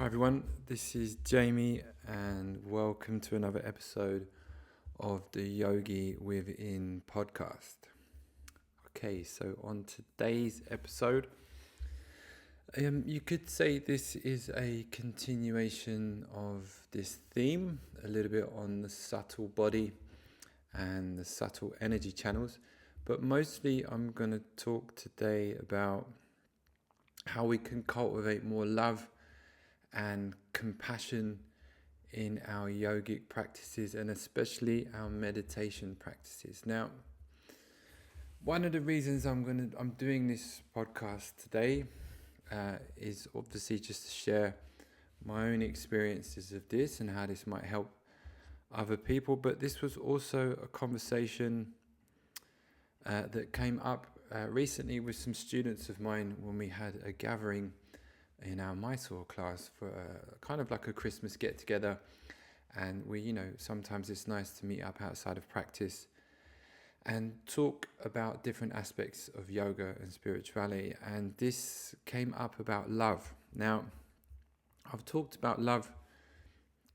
Hi everyone, this is Jamie and welcome to another episode of the Yogi Within podcast. Okay, so on today's episode, you could say this is a continuation of this theme, a little bit on the subtle body and the subtle energy channels, but mostly I'm going to talk today about how we can cultivate more love and compassion in our yogic practices and especially our meditation practices. Now, one of the reasons I'm doing this podcast today is obviously just to share my own experiences of this and how this might help other people. But this was also a conversation that came up recently with some students of mine when we had a gathering in our Mysore class for kind of like a Christmas get together. And we, sometimes it's nice to meet up outside of practice and talk about different aspects of yoga and spirituality. And this came up about love. Now, I've talked about love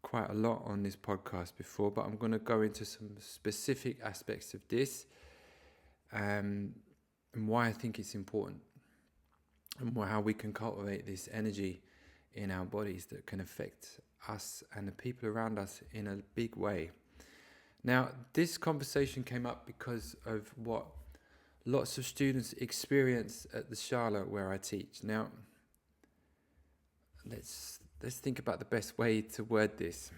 quite a lot on this podcast before, but I'm going to go into some specific aspects of this and why I think it's important and how we can cultivate this energy in our bodies that can affect us and the people around us in a big way. Now, this conversation came up because of what lots of students experience at the Shala where I teach. Now, let's think about the best way to word this.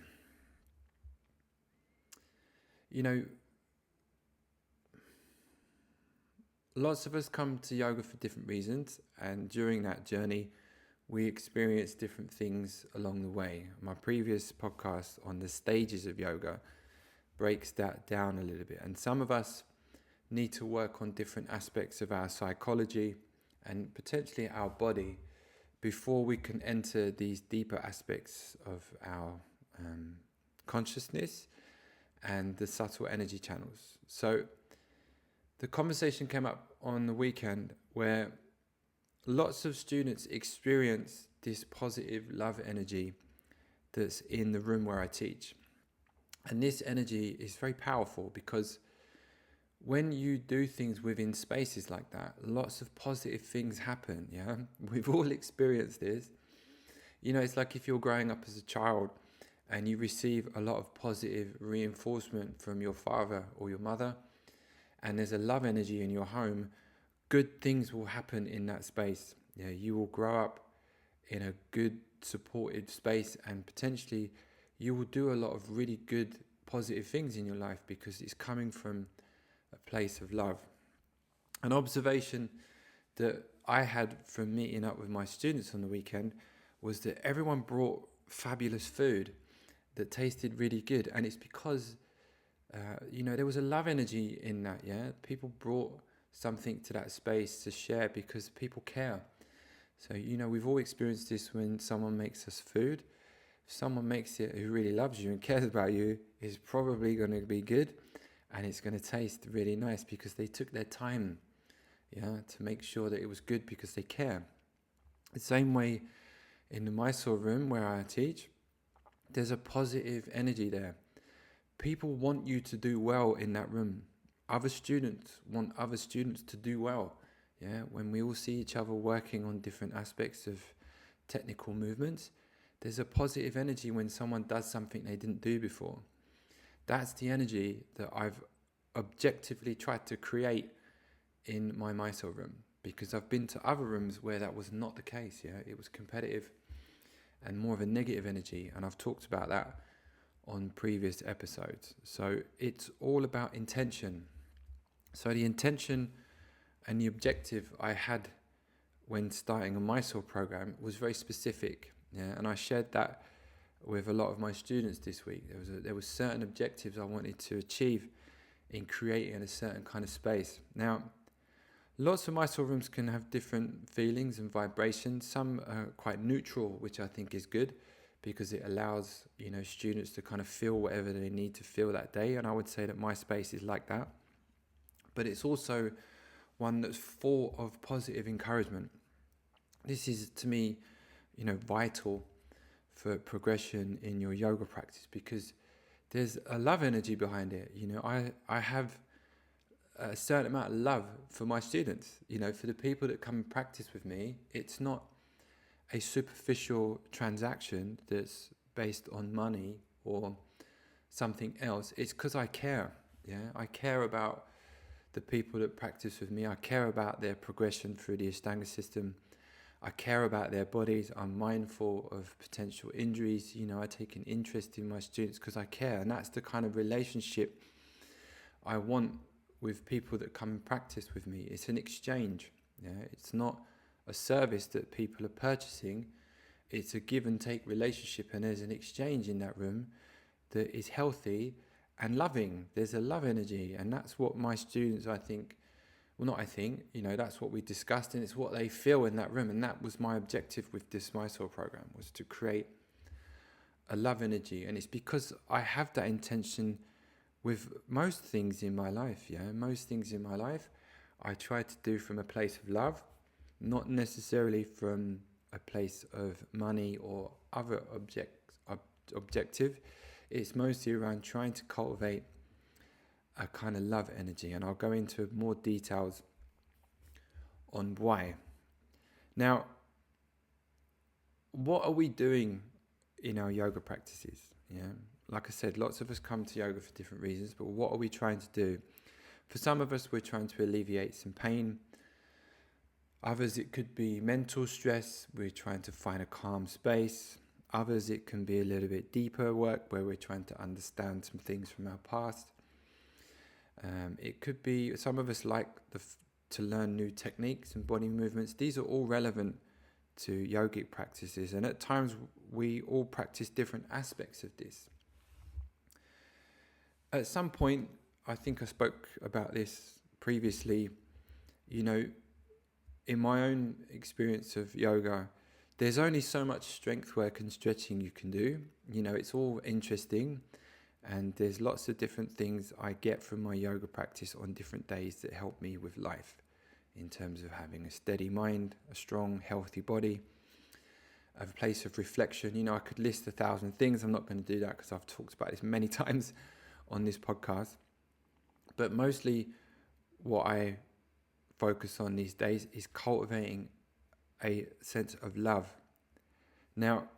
Lots of us come to yoga for different reasons, and during that journey, we experience different things along the way. My previous podcast on the stages of yoga breaks that down a little bit, and some of us need to work on different aspects of our psychology and potentially our body before we can enter these deeper aspects of our consciousness and the subtle energy channels. So the conversation came up on the weekend where lots of students experience this positive love energy that's in the room where I teach. And this energy is very powerful because when you do things within spaces like that, lots of positive things happen, yeah? We've all experienced this. It's like if you're growing up as a child and you receive a lot of positive reinforcement from your father or your mother, and there's a love energy in your home, good things will happen in that space. Yeah, you will grow up in a good, supported space, and potentially you will do a lot of really good, positive things in your life because it's coming from a place of love. An observation that I had from meeting up with my students on the weekend was that everyone brought fabulous food that tasted really good, and it's because there was a love energy in that, yeah? People brought something to that space to share because people care. So, we've all experienced this when someone makes us food. If someone makes it who really loves you and cares about you, it's probably going to be good and it's going to taste really nice because they took their time, to make sure that it was good because they care. The same way in the Mysore room where I teach, there's a positive energy there. People want you to do well in that room. Other students want other students to do well. Yeah, when we all see each other working on different aspects of technical movements, there's a positive energy when someone does something they didn't do before. That's the energy that I've objectively tried to create in my Mysore room, because I've been to other rooms where that was not the case. Yeah, it was competitive and more of a negative energy, and I've talked about that on previous episodes. So it's all about intention. So the intention and the objective I had when starting a Mysore program was very specific, and I shared that with a lot of my students this week. There was certain objectives I wanted to achieve in creating a certain kind of space. Now, lots of Mysore rooms can have different feelings and vibrations. Some are quite neutral, which I think is good, because it allows students to kind of feel whatever they need to feel that day, and I would say that my space is like that. But it's also one that's full of positive encouragement. This is, to me, vital for progression in your yoga practice, because there's a love energy behind it. I have a certain amount of love for my students. For the people that come and practice with me, it's not a superficial transaction that's based on money or something else. It's because I care. I care about the people that practice with me. I care about their progression through the Ashtanga system. I care about their bodies. I'm mindful of potential injuries. I take an interest in my students because I care. And that's the kind of relationship I want with people that come and practice with me. It's an exchange. It's not a service that people are purchasing. It's a give and take relationship, and there's an exchange in that room that is healthy and loving. There's a love energy, and that's what my students, that's what we discussed, and it's what they feel in that room. And that was my objective with this Mysore program, was to create a love energy. And it's because I have that intention with most things in my life. Most things in my life I try to do from a place of love, not necessarily from a place of money or other objective. It's mostly around trying to cultivate a kind of love energy, and I'll go into more details on why. Now, what are we doing in our yoga practices? Like I said, lots of us come to yoga for different reasons, but what are we trying to do? For some of us, we're trying to alleviate some pain. Others, it could be mental stress. We're trying to find a calm space. Others, it can be a little bit deeper work where we're trying to understand some things from our past. It could be, some of us like to learn new techniques and body movements. These are all relevant to yogic practices, and at times we all practice different aspects of this. At some point, I think I spoke about this previously, in my own experience of yoga, there's only so much strength work and stretching you can do. It's all interesting, and there's lots of different things I get from my yoga practice on different days that help me with life, in terms of having a steady mind, a strong, healthy body, a place of reflection. I could list 1,000 things. I'm not going to do that because I've talked about this many times on this podcast. But mostly what I focus on these days is cultivating a sense of love. Now,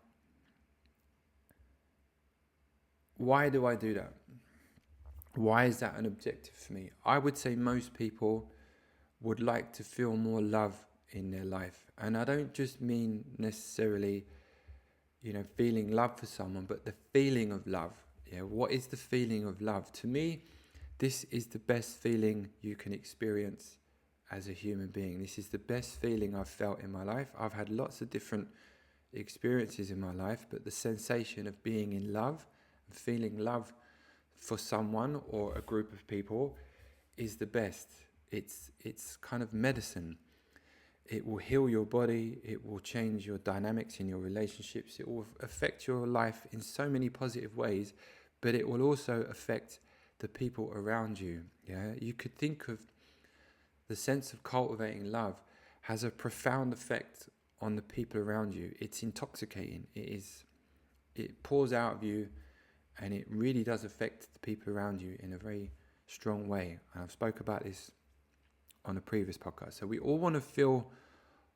why do I do that? Why is that an objective for me? I would say most people would like to feel more love in their life. And I don't just mean necessarily, feeling love for someone, but the feeling of love. What is the feeling of love? To me, this is the best feeling you can experience as a human being. This is the best feeling I've felt in my life. I've had lots of different experiences in my life, but the sensation of being in love, feeling love for someone or a group of people is the best. It's kind of medicine. It will heal your body. It will change your dynamics in your relationships. It will affect your life in so many positive ways, but it will also affect the people around you. You could think of the sense of cultivating love has a profound effect on the people around you. It's intoxicating. It pours out of you, and it really does affect the people around you in a very strong way. And I've spoke about this on a previous podcast. So we all want to feel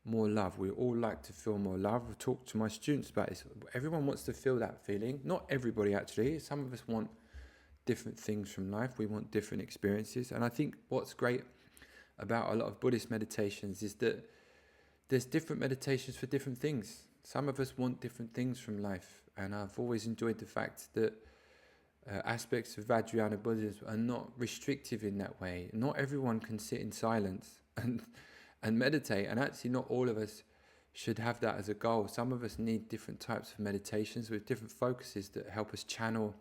more love. We all like to feel more love. I've talked to my students about this. Everyone wants to feel that feeling. Not everybody, actually. Some of us want different things from life. We want different experiences. And I think what's great about a lot of Buddhist meditations is that there's different meditations for different things. Some of us want different things from life. And I've always enjoyed the fact that aspects of Vajrayana Buddhism are not restrictive in that way. Not everyone can sit in silence and meditate, and actually not all of us should have that as a goal. Some of us need different types of meditations with different focuses that help us channel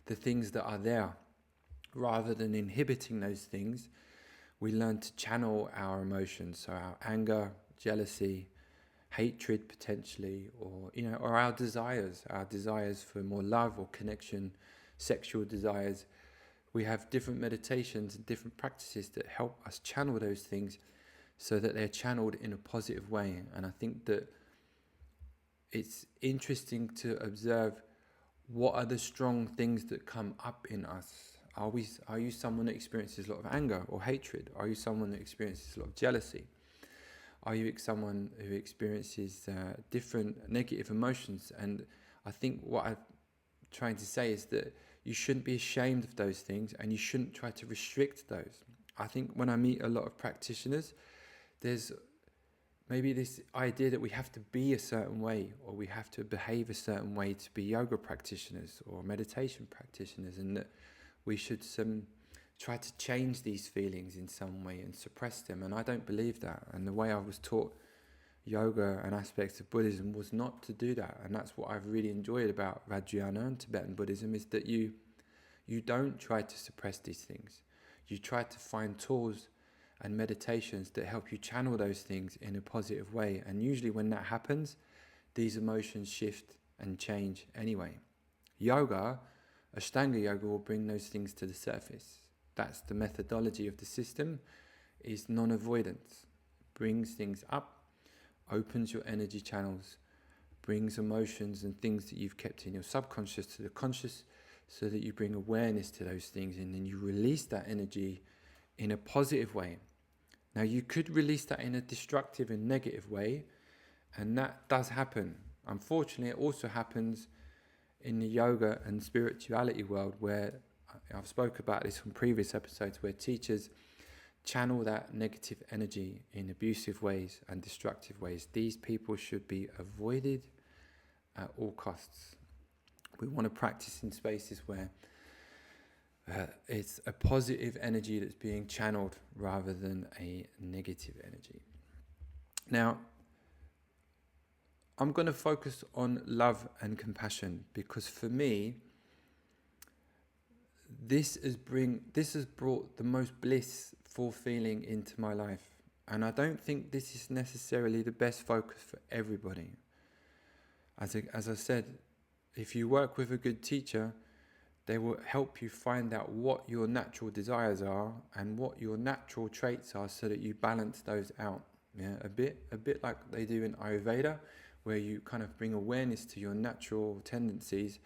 the things that are there. Rather than inhibiting those things, we learn to channel our emotions, so our anger, jealousy, hatred potentially, or our desires for more love or connection, sexual desires. We have different meditations and different practices that help us channel those things so that they're channeled in a positive way. And I think that it's interesting to observe what are the strong things that come up in us. Are you someone that experiences a lot of anger or hatred? Are you someone that experiences a lot of jealousy? Are you someone who experiences different negative emotions? And I think what I'm trying to say is that you shouldn't be ashamed of those things, and you shouldn't try to restrict those. I think when I meet a lot of practitioners, there's maybe this idea that we have to be a certain way, or we have to behave a certain way to be yoga practitioners or meditation practitioners, and that we should try to change these feelings in some way and suppress them. And I don't believe that. And the way I was taught yoga and aspects of Buddhism was not to do that. And that's what I've really enjoyed about Vajrayana and Tibetan Buddhism, is that you don't try to suppress these things. You try to find tools and meditations that help you channel those things in a positive way. And usually when that happens, these emotions shift and change anyway. Yoga, Ashtanga yoga, will bring those things to the surface. That's the methodology of the system, is non-avoidance. Brings things up, opens your energy channels, brings emotions and things that you've kept in your subconscious to the conscious, so that you bring awareness to those things, and then you release that energy in a positive way. Now, you could release that in a destructive and negative way, and that does happen. Unfortunately, it also happens in the yoga and spirituality world, where I've spoke about this from previous episodes, where teachers channel that negative energy in abusive ways and destructive ways. These people should be avoided at all costs. We want to practice in spaces where it's a positive energy that's being channeled rather than a negative energy. Now, I'm going to focus on love and compassion, because for me, this has brought the most blissful feeling into my life. And I don't think this is necessarily the best focus for everybody. As I said, if you work with a good teacher, they will help you find out what your natural desires are and what your natural traits are, so that you balance those out. Yeah, a bit like they do in Ayurveda, where you kind of bring awareness to your natural tendencies,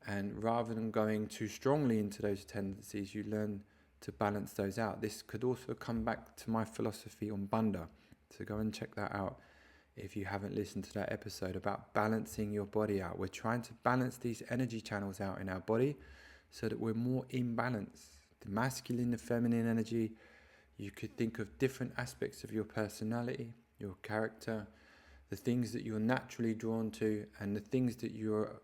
and rather than going too strongly into those tendencies, you learn to balance those out. This could also come back to my philosophy on Bandha, so go and check that out if you haven't listened to that episode about balancing your body out. We're trying to balance these energy channels out in our body so that we're more in balance. The masculine, the feminine energy. You could think of different aspects of your personality, your character, the things that you're naturally drawn to, and the things that you're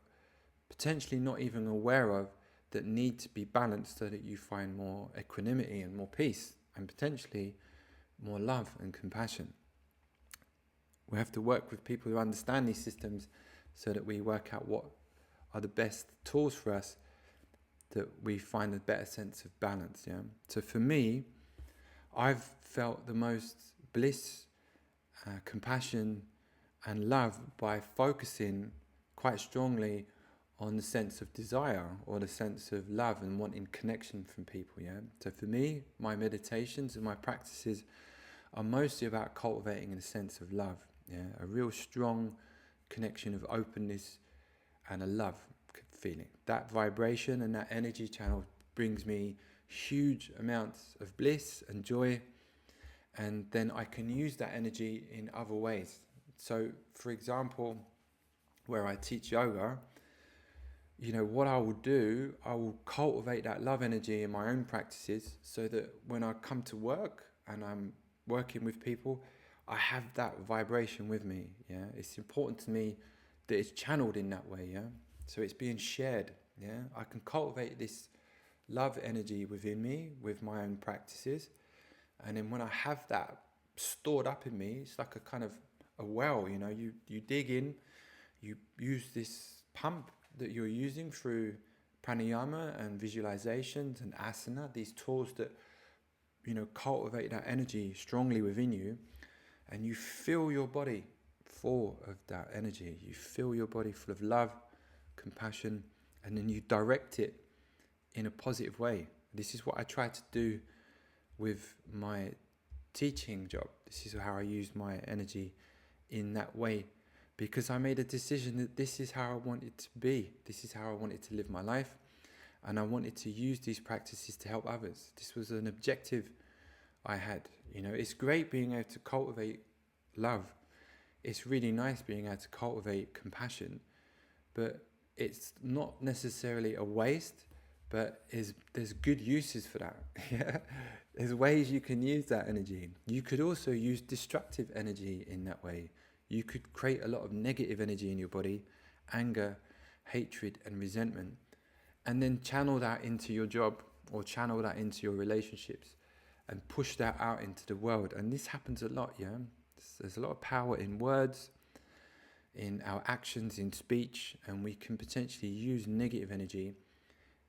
potentially not even aware of that need to be balanced, so that you find more equanimity and more peace, and potentially more love and compassion. We have to work with people who understand these systems, so that we work out what are the best tools for us, that we find a better sense of balance. Yeah. So for me, I've felt the most bliss, compassion and love by focusing quite strongly on the sense of desire, or the sense of love and wanting connection from people. Yeah. So for me, my meditations and my practices are mostly about cultivating a sense of love. Yeah, a real strong connection of openness and a love feeling. That vibration and that energy channel brings me huge amounts of bliss and joy, and then I can use that energy in other ways. So, for example, where I teach yoga, what I will do, I will cultivate that love energy in my own practices, so that when I come to work and I'm working with people, I have that vibration with me. Yeah, it's important to me that it's channeled in that way. Yeah, so it's being shared. Yeah, I can cultivate this love energy within me with my own practices, and then when I have that stored up in me, it's like a kind of a well. You dig in, you use this pump that you're using through pranayama and visualizations and asana, these tools that cultivate that energy strongly within you. And you fill your body full of that energy. You fill your body full of love, compassion, and then you direct it in a positive way. This is what I try to do with my teaching job. This is how I use my energy in that way, because I made a decision that this is how I wanted to be. This is how I wanted to live my life. And I wanted to use these practices to help others. This was an objective I had. It's great being able to cultivate love. It's really nice being able to cultivate compassion, but it's not necessarily a waste, but there's good uses for that. Yeah, there's ways you can use that energy. You could also use destructive energy in that way. You could create a lot of negative energy in your body, anger, hatred, and resentment, and then channel that into your job or channel that into your relationships and push that out into the world. And this happens a lot, yeah? There's a lot of power in words, in our actions, in speech, and we can potentially use negative energy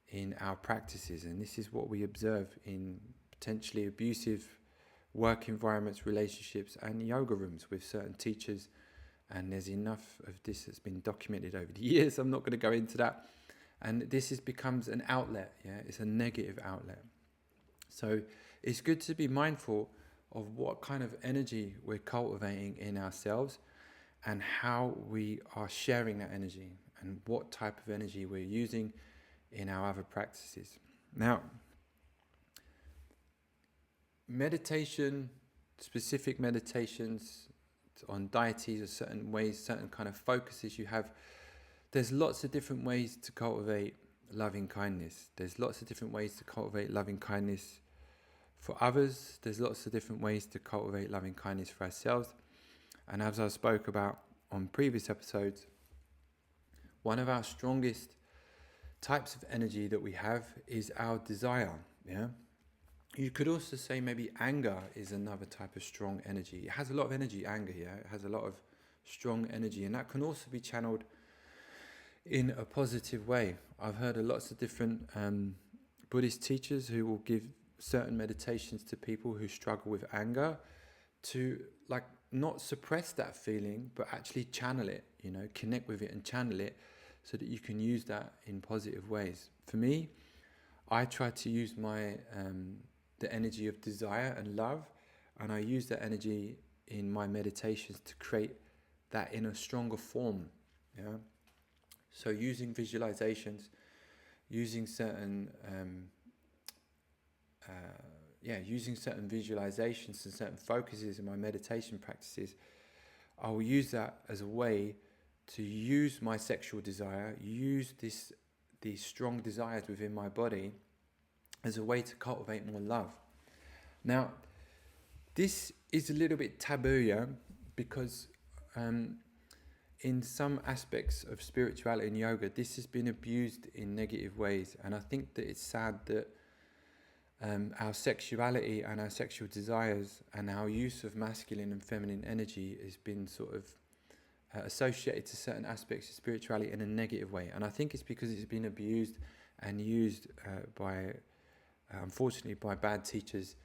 in our practices. And this is what we observe in potentially abusive work environments, relationships, and yoga rooms with certain teachers. And there's enough of this that's been documented over the years. I'm not going to go into that. And this becomes an outlet, yeah? It's a negative outlet. So it's good to be mindful of what kind of energy we're cultivating in ourselves and how we are sharing that energy and what type of energy we're using in our other practices. Now, meditation, specific meditations on deities or certain ways, certain kind of focuses you have, there's lots of different ways to cultivate loving kindness. There's lots of different ways to cultivate loving kindness for others. There's lots of different ways to cultivate loving kindness for ourselves. And as I spoke about on previous episodes, one of our strongest types of energy that we have is our desire. Yeah. You could also say maybe anger is another type of strong energy. It has a lot of energy, anger, yeah. It has a lot of strong energy, and that can also be channeled in a positive way. I've heard of lots of different Buddhist teachers who will give certain meditations to people who struggle with anger to not suppress that feeling, but actually channel it, connect with it and channel it so that you can use that in positive ways. For me, I try to use my the energy of desire and love, and I use that energy in my meditations to create that in a stronger form. Yeah. So using visualizations, using certain using certain visualizations and certain focuses in my meditation practices, I will use that as a way to use my sexual desire, use these strong desires within my body as a way to cultivate more love. Now, this is a little bit taboo, yeah, because in some aspects of spirituality and yoga, this has been abused in negative ways. And I think that it's sad that our sexuality and our sexual desires and our use of masculine and feminine energy has been sort of associated to certain aspects of spirituality in a negative way. And I think it's because it's been abused and used unfortunately by bad teachers,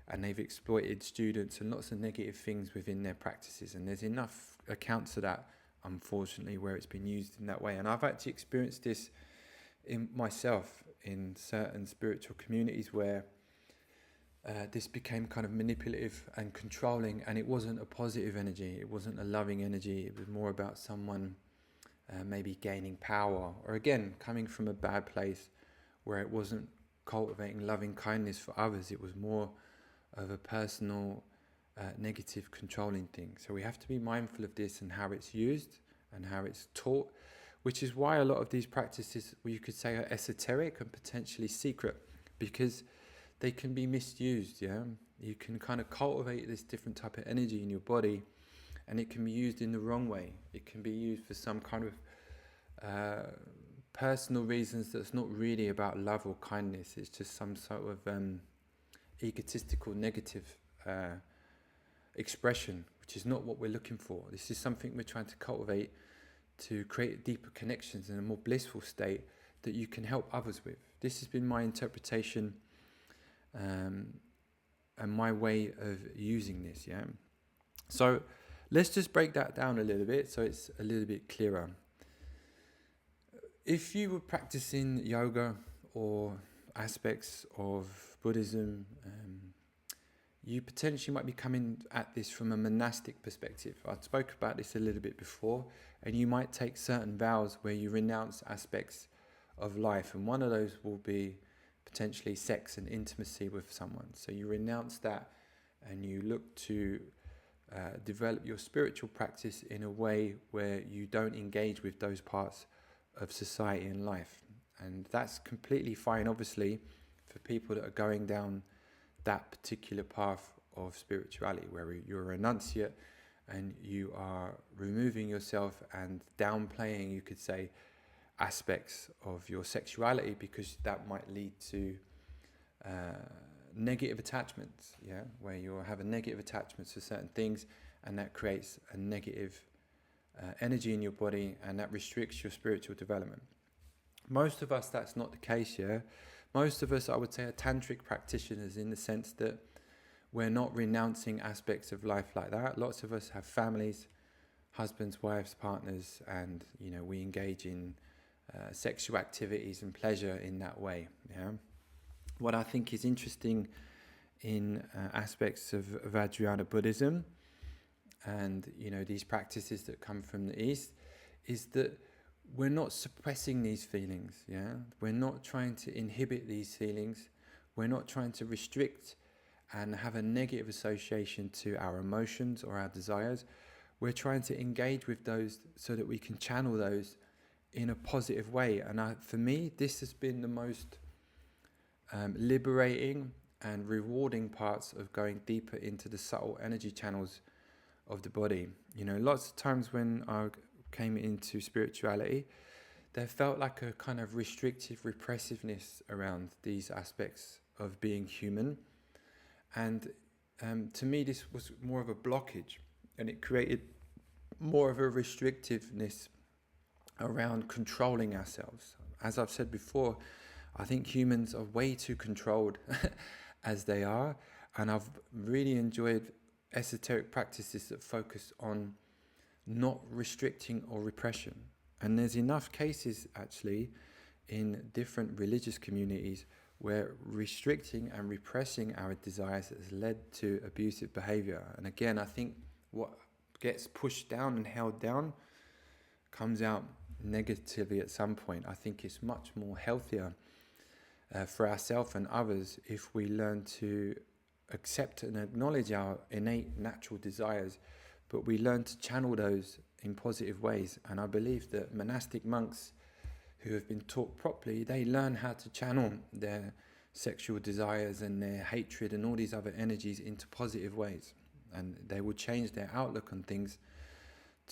and they've exploited students and lots of negative things within their practices. And there's enough accounts of that, unfortunately, where it's been used in that way. And I've actually experienced this in myself in certain spiritual communities where this became kind of manipulative and controlling, and it wasn't a positive energy, it wasn't a loving energy, it was more about someone maybe gaining power, or again, coming from a bad place where it wasn't cultivating loving kindness for others, it was more of a personal negative controlling thing. So we have to be mindful of this and how it's used and how it's taught, which is why a lot of these practices, you could say, are esoteric and potentially secret, because they can be misused. Yeah, you can kind of cultivate this different type of energy in your body, and it can be used in the wrong way. It can be used for some kind of personal reasons that's not really about love or kindness. It's just some sort of egotistical, negative expression, which is not what we're looking for. This is something we're trying to cultivate to create deeper connections in a more blissful state that you can help others with. This has been my interpretation and my way of using this. Yeah. So let's just break that down a little bit so it's a little bit clearer. If you were practicing yoga or aspects of Buddhism, you potentially might be coming at this from a monastic perspective. I spoke about this a little bit before, and you might take certain vows where you renounce aspects of life, and one of those will be potentially sex and intimacy with someone. So you renounce that, and you look to develop your spiritual practice in a way where you don't engage with those parts of society and life. And that's completely fine, obviously, for people that are going down that particular path of spirituality, where you're a renunciate and you are removing yourself and downplaying, you could say, aspects of your sexuality, because that might lead to negative attachments, where you have a negative attachment to certain things, and that creates a negative energy in your body, and that restricts your spiritual development. Most of us, that's not the case. Most of us, I would say, are tantric practitioners, in the sense that we're not renouncing aspects of life like that. Lots of us have families, husbands, wives, partners, and we engage in sexual activities and pleasure in that way. What I think is interesting in aspects of Vajrayana Buddhism and these practices that come from the East is that we're not suppressing these feelings. We're not trying to inhibit these feelings. We're not trying to restrict and have a negative association to our emotions or our desires. We're trying to engage with those so that we can channel those in a positive way. And for me, this has been the most liberating and rewarding parts of going deeper into the subtle energy channels of the body. Lots of times when I came into spirituality, there felt like a kind of restrictive repressiveness around these aspects of being human. And to me, this was more of a blockage, and it created more of a restrictiveness around controlling ourselves. As I've said before, I think humans are way too controlled as they are, and I've really enjoyed esoteric practices that focus on not restricting or repression. And there's enough cases actually in different religious communities where restricting and repressing our desires has led to abusive behavior. And again, I think what gets pushed down and held down comes out negatively at some point. I think it's much more healthier for ourselves and others if we learn to accept and acknowledge our innate natural desires, but we learn to channel those in positive ways. And I believe that monastic monks who have been taught properly, they learn how to channel their sexual desires and their hatred and all these other energies into positive ways. And they will change their outlook on things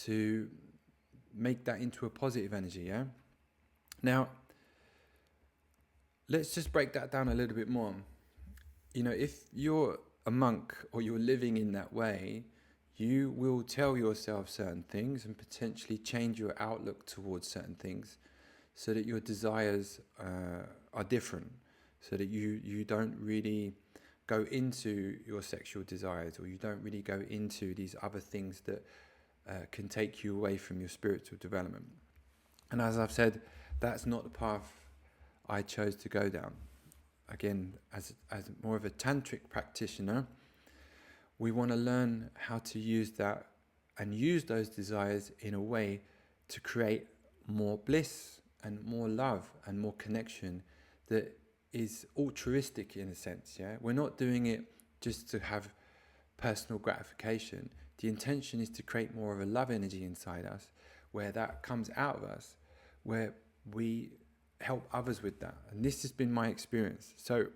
to make that into a positive energy, Now, let's just break that down a little bit more. If you're a monk or you're living in that way, you will tell yourself certain things and potentially change your outlook towards certain things so that your desires are different, so that you don't really go into your sexual desires, or you don't really go into these other things that can take you away from your spiritual development. And as I've said, that's not the path I chose to go down. Again, as more of a tantric practitioner, we want to learn how to use that and use those desires in a way to create more bliss and more love and more connection that is altruistic in a sense. We're not doing it just to have personal gratification. The intention is to create more of a love energy inside us, where that comes out of us, where we help others with that. And this has been my experience. So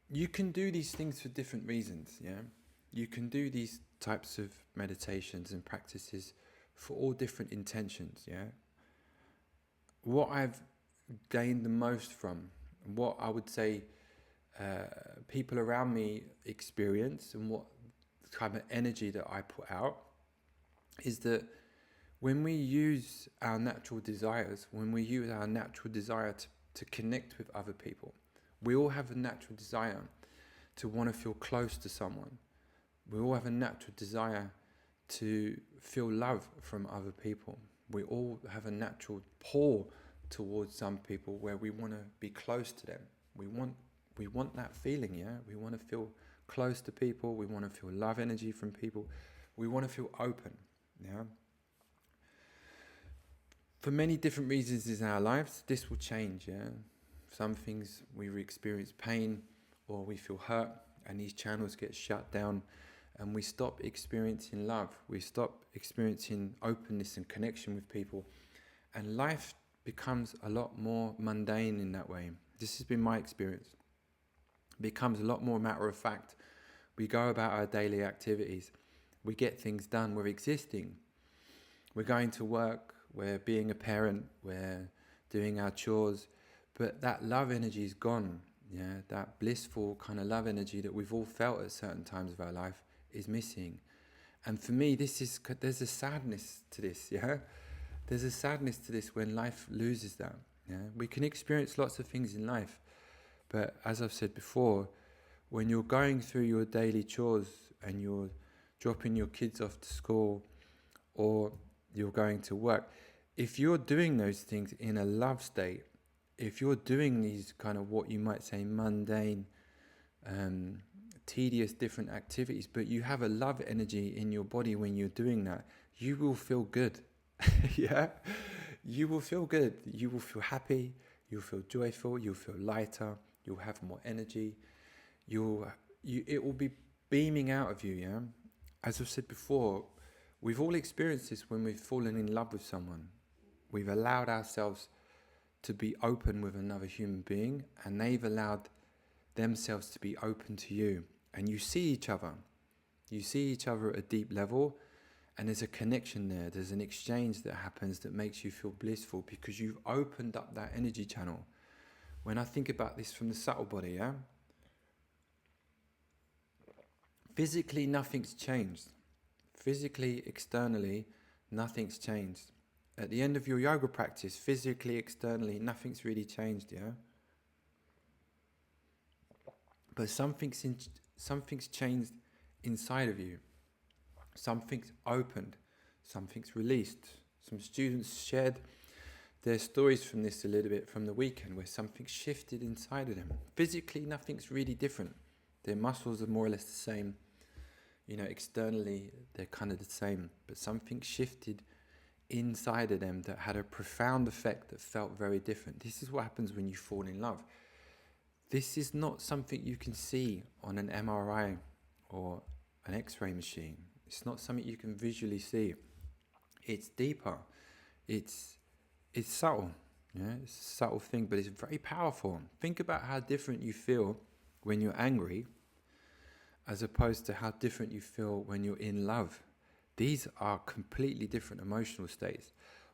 you can do these things for different reasons. You can do these types of meditations and practices for all different intentions. What I've gained the most from, what I would say people around me experience, and what kind of energy that I put out, is that when we use our natural desires, when we use our natural desire to connect with other people, we all have a natural desire to want to feel close to someone. We all have a natural desire to feel love from other people. We all have a natural pull towards some people where we want to be close to them. We We want that feeling, yeah? We want to feel close to people. We want to feel love energy from people. We want to feel open, yeah? For many different reasons in our lives, this will change, yeah? Some things we experience pain or we feel hurt and these channels get shut down and we stop experiencing love. We stop experiencing openness and connection with people. And life becomes a lot more mundane in that way. This has been my experience. It becomes a lot more matter of fact. We go about our daily activities. We get things done. We're existing. We're going to work. We're being a parent. We're doing our chores. But that love energy is gone. Yeah, that blissful kind of love energy that we've all felt at certain times of our life is missing. And for me, there's a sadness to this, yeah? There's a sadness to this when life loses that. Yeah? We can experience lots of things in life, but as I've said before, when you're going through your daily chores and you're dropping your kids off to school or you're going to work, if you're doing those things in a love state, if you're doing these kind of what you might say mundane, tedious different activities, but you have a love energy in your body when you're doing that, you will feel good. Yeah, you will feel good. You will feel happy. You'll feel joyful. You'll feel lighter. You'll have more energy. It will be beaming out of you. Yeah, as I've said before, we've all experienced this when we've fallen in love with someone. We've allowed ourselves to be open with another human being, and they've allowed themselves to be open to you. And you see each other. You see each other at a deep level. And there's a connection there. There's an exchange that happens that makes you feel blissful because you've opened up that energy channel. When I think about this from the subtle body, yeah? Physically, nothing's changed. Physically, externally, nothing's changed. At the end of your yoga practice, physically, externally, nothing's really changed, yeah? But something's changed inside of you. Something's opened, something's released. Some students shared their stories from this a little bit from the weekend where something shifted inside of them. Physically, nothing's really different. Their muscles are more or less the same. You know, externally, they're kind of the same. But something shifted inside of them that had a profound effect that felt very different. This is what happens when you fall in love. This is not something you can see on an MRI or an X-ray machine. It's not something you can visually see. It's deeper. It's subtle. Yeah, it's a subtle thing, but it's very powerful. Think about how different you feel when you're angry as opposed to how different you feel when you're in love. These are completely different emotional states.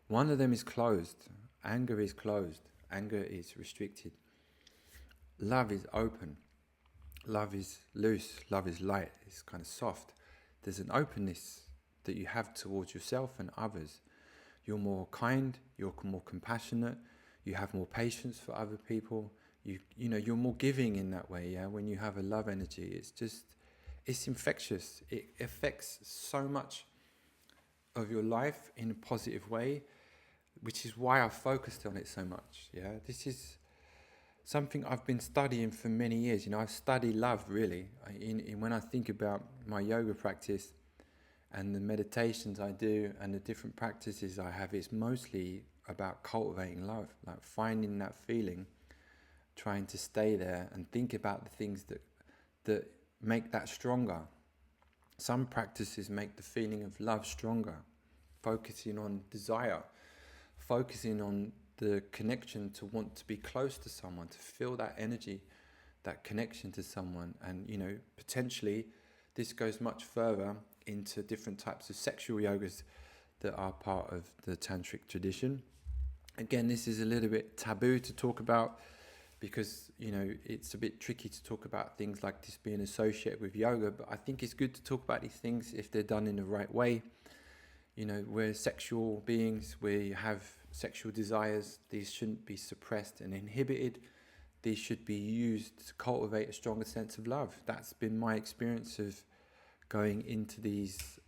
One of them is closed. Anger is closed. Anger is restricted. Love is open. Love is loose. Love is light. It's kind of soft. There's an openness that you have towards yourself and others. You're more kind, you're more compassionate, you have more patience for other people. You're more giving in that way, yeah? When you have a love energy, it's infectious. It affects so much of your life in a positive way, which is why I focused on it so much, yeah? This is something I've been studying for many years. I've studied love, really. When I think about my yoga practice and the meditations I do and the different practices I have, it's mostly about cultivating love, like finding that feeling, trying to stay there and think about the things that make that stronger. Some practices make the feeling of love stronger, focusing on desire, focusing on the connection to want to be close to someone, to feel that energy, that connection to someone. And, potentially this goes much further into different types of sexual yogas that are part of the tantric tradition. Again, this is a little bit taboo to talk about because, it's a bit tricky to talk about things like this being associated with yoga, but I think it's good to talk about these things if they're done in the right way. We're sexual beings, we have sexual desires. These shouldn't be suppressed and inhibited. These should be used to cultivate a stronger sense of love. That's been my experience of going into these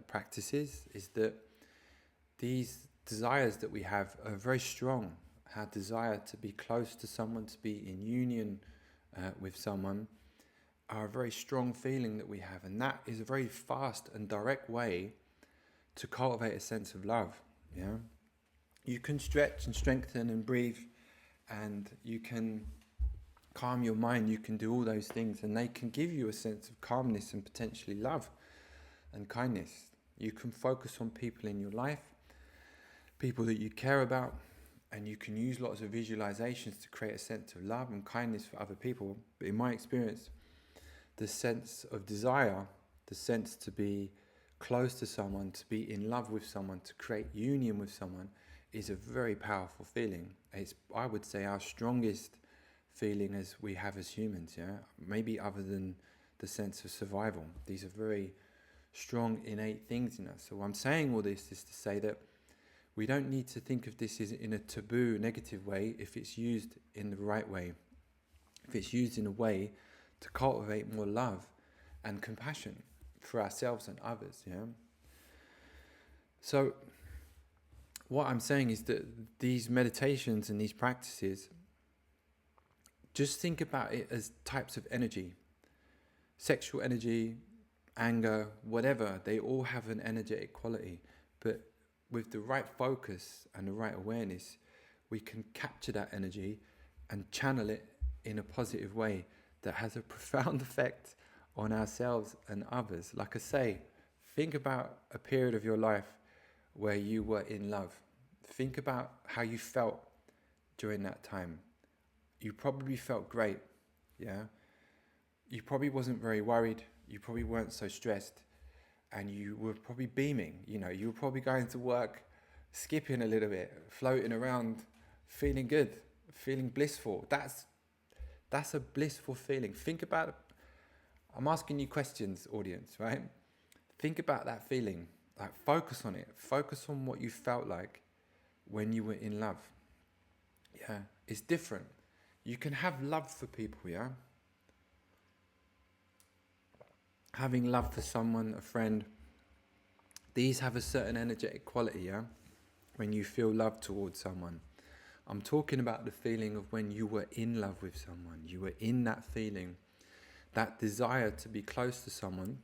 practices, is that these desires that we have are very strong. Our desire to be close to someone, to be in union with someone are a very strong feeling that we have. And that is a very fast and direct way to cultivate a sense of love. Yeah, you can stretch and strengthen and breathe, and you can calm your mind. You can do all those things, and they can give you a sense of calmness and potentially love and kindness. You can focus on people in your life, people that you care about, and you can use lots of visualizations to create a sense of love and kindness for other people. But in my experience, the sense of desire, the sense to be close to someone, to be in love with someone, to create union with someone, is a very powerful feeling. It's, I would say, our strongest feeling as we have as humans, yeah? Maybe other than the sense of survival. These are very strong, innate things in us. So I'm saying all this is to say that we don't need to think of this as in a taboo, negative way if it's used in the right way. If it's used in a way to cultivate more love and compassion for ourselves and others, yeah? So what I'm saying is that these meditations and these practices, just think about it as types of energy. Sexual energy, anger, whatever, they all have an energetic quality. But with the right focus and the right awareness, we can capture that energy and channel it in a positive way that has a profound effect on ourselves and others. Like I say, think about a period of your life where you were in love. Think about how you felt during that time. You probably felt great, yeah? You probably wasn't very worried. You probably weren't so stressed. And you were probably beaming, you know, you were probably going to work, skipping a little bit, floating around, feeling good, feeling blissful. That's a blissful feeling. Think about it. I'm asking you questions, audience, right? Think about that feeling. Like, focus on it. Focus on what you felt like when you were in love. Yeah, it's different. You can have love for people, yeah? Having love for someone, a friend, these have a certain energetic quality, yeah? When you feel love towards someone. I'm talking about the feeling of when you were in love with someone. You were in that feeling, that desire to be close to someone,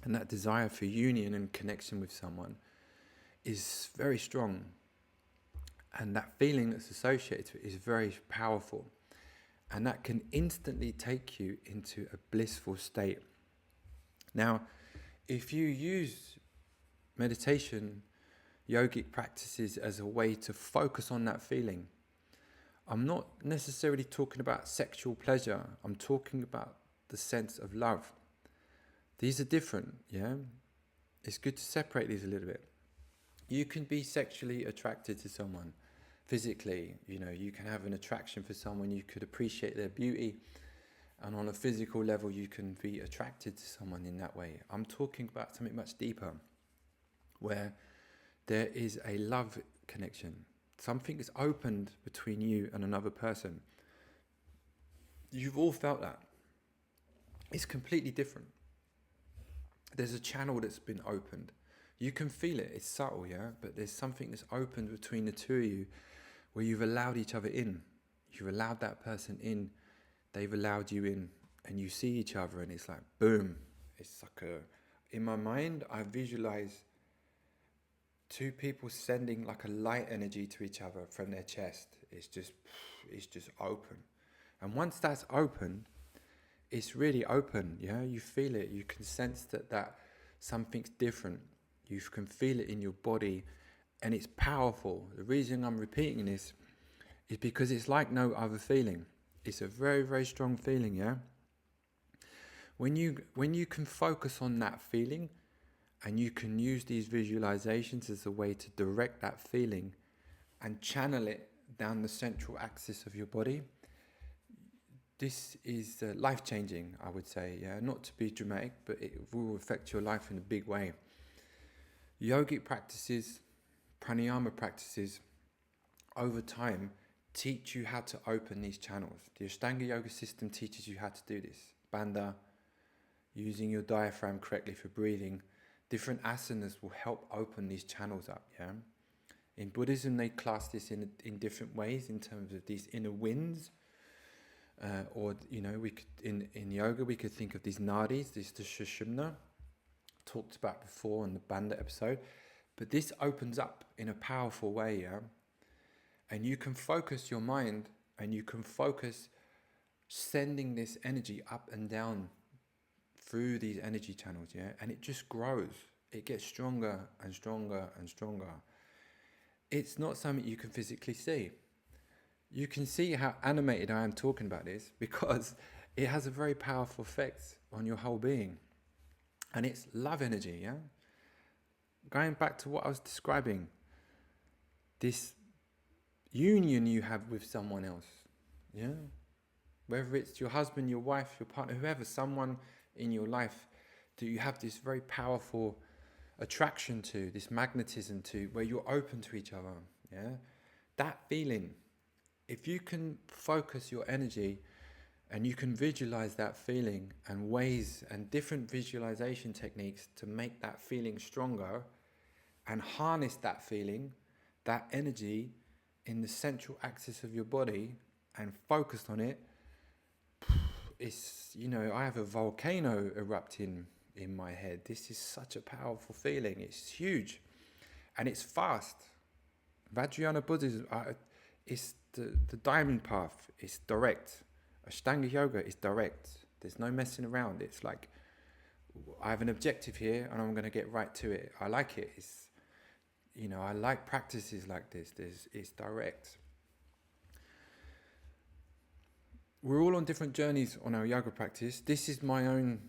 and that desire for union and connection with someone is very strong. And that feeling that's associated to it is very powerful. And that can instantly take you into a blissful state. Now, if you use meditation, yogic practices as a way to focus on that feeling, I'm not necessarily talking about sexual pleasure. I'm talking about the sense of love. These are different, yeah? It's good to separate these a little bit. You can be sexually attracted to someone physically, you know, you can have an attraction for someone, you could appreciate their beauty, and on a physical level you can be attracted to someone in that way. I'm talking about something much deeper, where there is a love connection. Something is opened between you and another person. You've all felt that. It's completely different. There's a channel that's been opened. You can feel it. It's subtle, yeah? But there's something that's opened between the two of you where you've allowed each other in. You've allowed that person in. They've allowed you in. And you see each other and it's like, boom. It's like in my mind, I visualize two people sending like a light energy to each other from their chest. It's just open. And once that's open, it's really open, yeah? You feel it. You can sense that something's different. You can feel it in your body, and it's powerful. The reason I'm repeating this is because it's like no other feeling. It's a very, very strong feeling, yeah? When you can focus on that feeling, and you can use these visualizations as a way to direct that feeling and channel it down the central axis of your body, this is life-changing, I would say. Yeah, not to be dramatic, but it will affect your life in a big way. Yogic practices, pranayama practices, over time, teach you how to open these channels. The Ashtanga Yoga system teaches you how to do this. Bandha, using your diaphragm correctly for breathing. Different asanas will help open these channels up, yeah? In Buddhism, they class this in different ways in terms of these inner winds. Or, we could, in yoga, we could think of these nadis, this the Sushumna, talked about before in the Bandha episode. But this opens up in a powerful way, yeah? And you can focus your mind, and you can focus sending this energy up and down through these energy channels, yeah? And it just grows. It gets stronger and stronger and stronger. It's not something you can physically see. You can see how animated I am talking about this because it has a very powerful effect on your whole being. And it's love energy, yeah? Going back to what I was describing, this union you have with someone else, yeah? Whether it's your husband, your wife, your partner, whoever, someone in your life that you have this very powerful attraction to, this magnetism to, where you're open to each other, yeah? That feeling, if you can focus your energy and you can visualize that feeling and ways and different visualization techniques to make that feeling stronger and harness that feeling, that energy in the central axis of your body and focused on it, it's, I have a volcano erupting in my head. This is such a powerful feeling. It's huge and it's fast. Vajrayana Buddhism, it's the diamond path. It's direct. Ashtanga yoga is direct. There's no messing around. It's like, I have an objective here and I'm going to get right to it. I like it. It's, I like practices like this. It's direct. We're all on different journeys on our yoga practice. This is my own,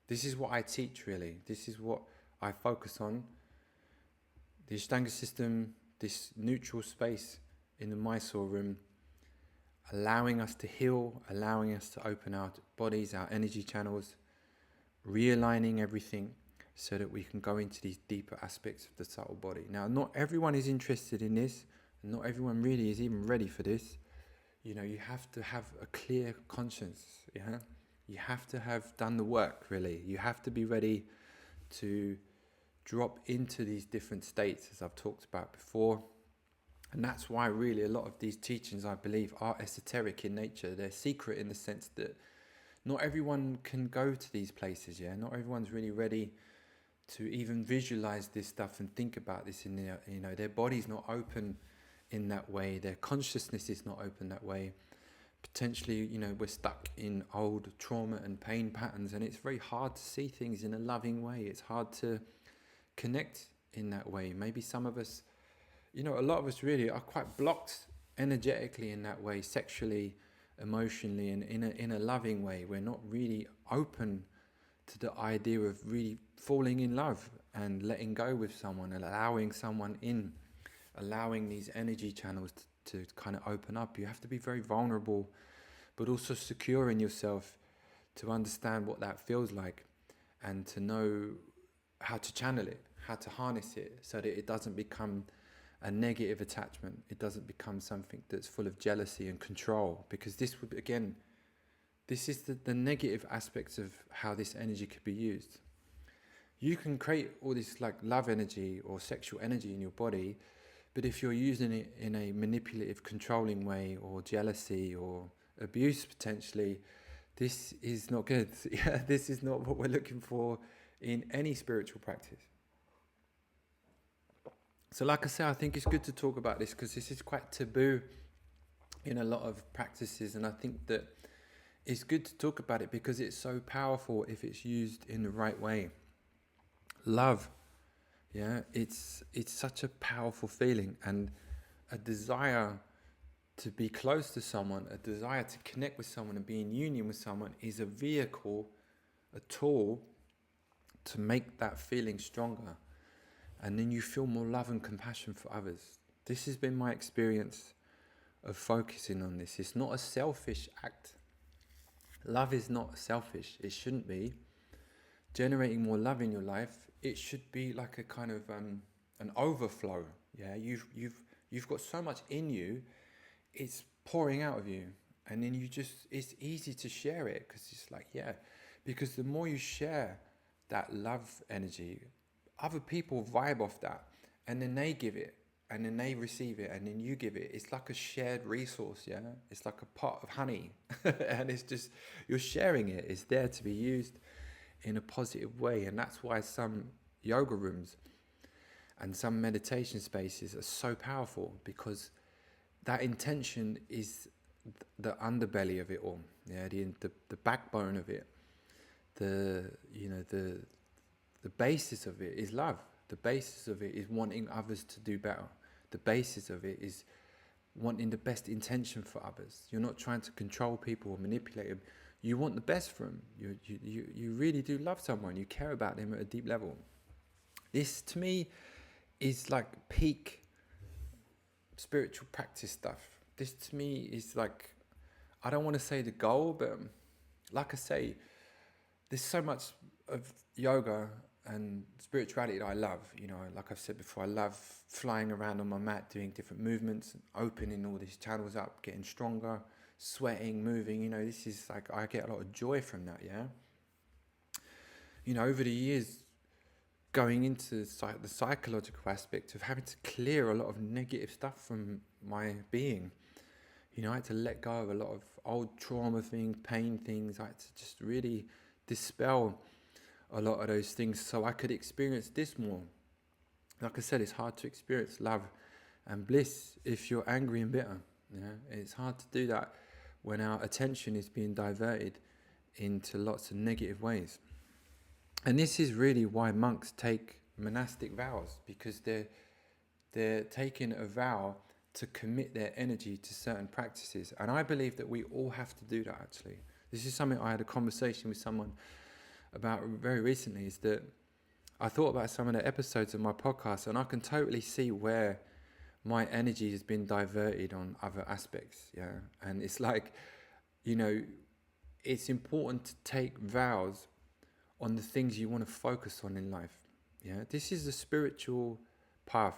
this is what I teach really. This is what I focus on. The Ashtanga system, this neutral space in the Mysore room, allowing us to heal, allowing us to open our bodies, our energy channels, realigning everything so that we can go into these deeper aspects of the subtle body. Now, not everyone is interested in this, and not everyone really is even ready for this. You have to have a clear conscience, yeah? You have to have done the work, really. You have to be ready to drop into these different states, as I've talked about before. And that's why really a lot of these teachings, I believe, are esoteric in nature. They're secret in the sense that not everyone can go to these places, yeah? Not everyone's really ready to even visualize this stuff and think about this in their body's not open in that way. Their consciousness is not open that way. Potentially, we're stuck in old trauma and pain patterns, and it's very hard to see things in a loving way. It's hard to connect in that way. Maybe some of us, a lot of us really are quite blocked energetically in that way, sexually, emotionally, and in a loving way. We're not really open to the idea of really falling in love and letting go with someone and allowing someone in, allowing these energy channels to kind of open up. You have to be very vulnerable, but also secure in yourself to understand what that feels like and to know how to channel it, how to harness it so that it doesn't become a negative attachment. It doesn't become something that's full of jealousy and control, because this would, again, this is the negative aspects of how this energy could be used. You can create all this like love energy or sexual energy in your body, but if you're using it in a manipulative, controlling way, or jealousy or abuse potentially, this is not good. Yeah, this is not what we're looking for in any spiritual practice. So like I say, I think it's good to talk about this because this is quite taboo in a lot of practices, and I think that it's good to talk about it because it's so powerful if it's used in the right way. Love, yeah, it's such a powerful feeling, and a desire to be close to someone, a desire to connect with someone and be in union with someone is a vehicle, a tool to make that feeling stronger. And then you feel more love and compassion for others. This has been my experience of focusing on this. It's not a selfish act. Love is not selfish. It shouldn't be. Generating more love in your life, it should be like a kind of an overflow. Yeah, you've got so much in you, it's pouring out of you, and then it's easy to share it because it's like, yeah, because the more you share that love energy, other people vibe off that, and then they give it, and then they receive it, and then you give it. It's like a shared resource, yeah? It's like a pot of honey. And it's just, you're sharing it. It's there to be used in a positive way. And that's why some yoga rooms and some meditation spaces are so powerful, because that intention is the underbelly of it all. Yeah, the backbone of it. The basis of it is love. The basis of it is wanting others to do better. The basis of it is wanting the best intention for others. You're not trying to control people or manipulate them. You want the best for them. You really do love someone. You care about them at a deep level. This, to me, is like peak spiritual practice stuff. This, to me, is like, I don't want to say the goal, but like I say, there's so much of yoga and spirituality that I love. Like I've said before, I love flying around on my mat, doing different movements, opening all these channels up, getting stronger, sweating, moving. This is like, I get a lot of joy from that, yeah? Over the years, going into the psychological aspect of having to clear a lot of negative stuff from my being. I had to let go of a lot of old trauma things, pain things. I had to just really dispel a lot of those things so I could experience this more. Like I said, it's hard to experience love and bliss if you're angry and bitter. It's hard to do that when our attention is being diverted into lots of negative ways. And this is really why monks take monastic vows, because they're taking a vow to commit their energy to certain practices. And I believe that we all have to do that, actually. This is something I had a conversation with someone about very recently, is that I thought about some of the episodes of my podcast, and I can totally see where my energy has been diverted on other aspects, yeah? And it's like, it's important to take vows on the things you want to focus on in life, yeah? This is the spiritual path.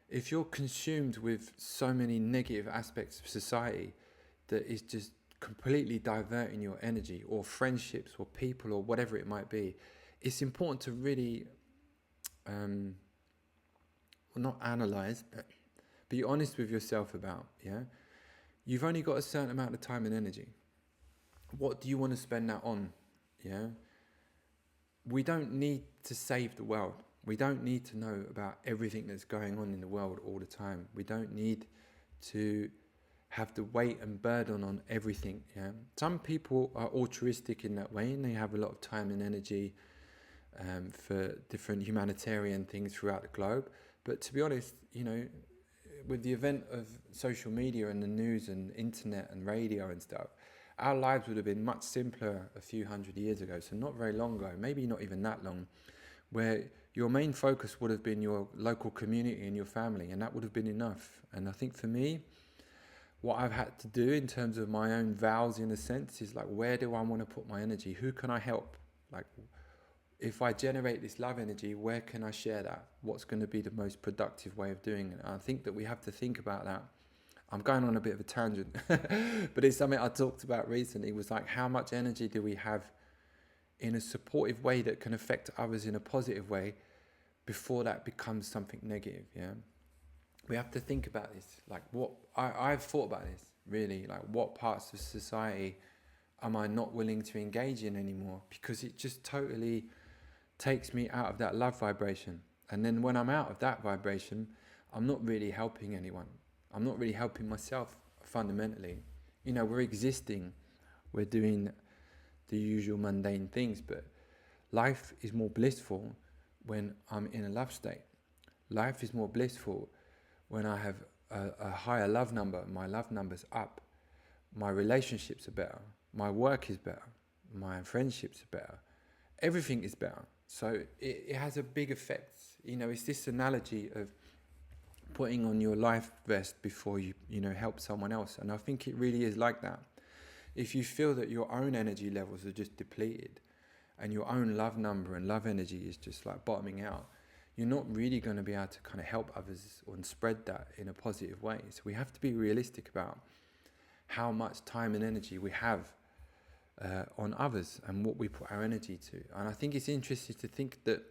If you're consumed with so many negative aspects of society that is just completely diverting your energy, or friendships or people or whatever it might be, it's important to really not analyze, but be honest with yourself about, yeah? You've only got a certain amount of time and energy. What do you want to spend that on, yeah? We don't need to save the world. We don't need to know about everything that's going on in the world all the time. We don't need to have the weight and burden on everything, yeah? Some people are altruistic in that way, and they have a lot of time and energy for different humanitarian things throughout the globe. But to be honest, with the event of social media and the news and internet and radio and stuff, our lives would have been much simpler a few hundred years ago, so not very long ago, maybe not even that long, where your main focus would have been your local community and your family, and that would have been enough. And I think for me, what I've had to do in terms of my own vows, in a sense, is like, where do I want to put my energy? Who can I help? Like, if I generate this love energy, where can I share that? What's going to be the most productive way of doing it? And I think that we have to think about that. I'm going on a bit of a tangent, but it's something I talked about recently. It was like, how much energy do we have in a supportive way that can affect others in a positive way before that becomes something negative, yeah? We have to think about this. Like, I've thought about this, really. Like, what parts of society am I not willing to engage in anymore? Because it just totally takes me out of that love vibration. And then when I'm out of that vibration, I'm not really helping anyone. I'm not really helping myself, fundamentally. We're existing. We're doing the usual mundane things, but life is more blissful when I'm in a love state. Life is more blissful when I have a higher love number. My love number's up. My relationships are better. My work is better. My friendships are better. Everything is better. So it has a big effect. It's this analogy of putting on your life vest before you help someone else. And I think it really is like that. If you feel that your own energy levels are just depleted and your own love number and love energy is just like bottoming out, you're not really going to be able to kind of help others and spread that in a positive way. So we have to be realistic about how much time and energy we have on others and what we put our energy to. And I think it's interesting to think that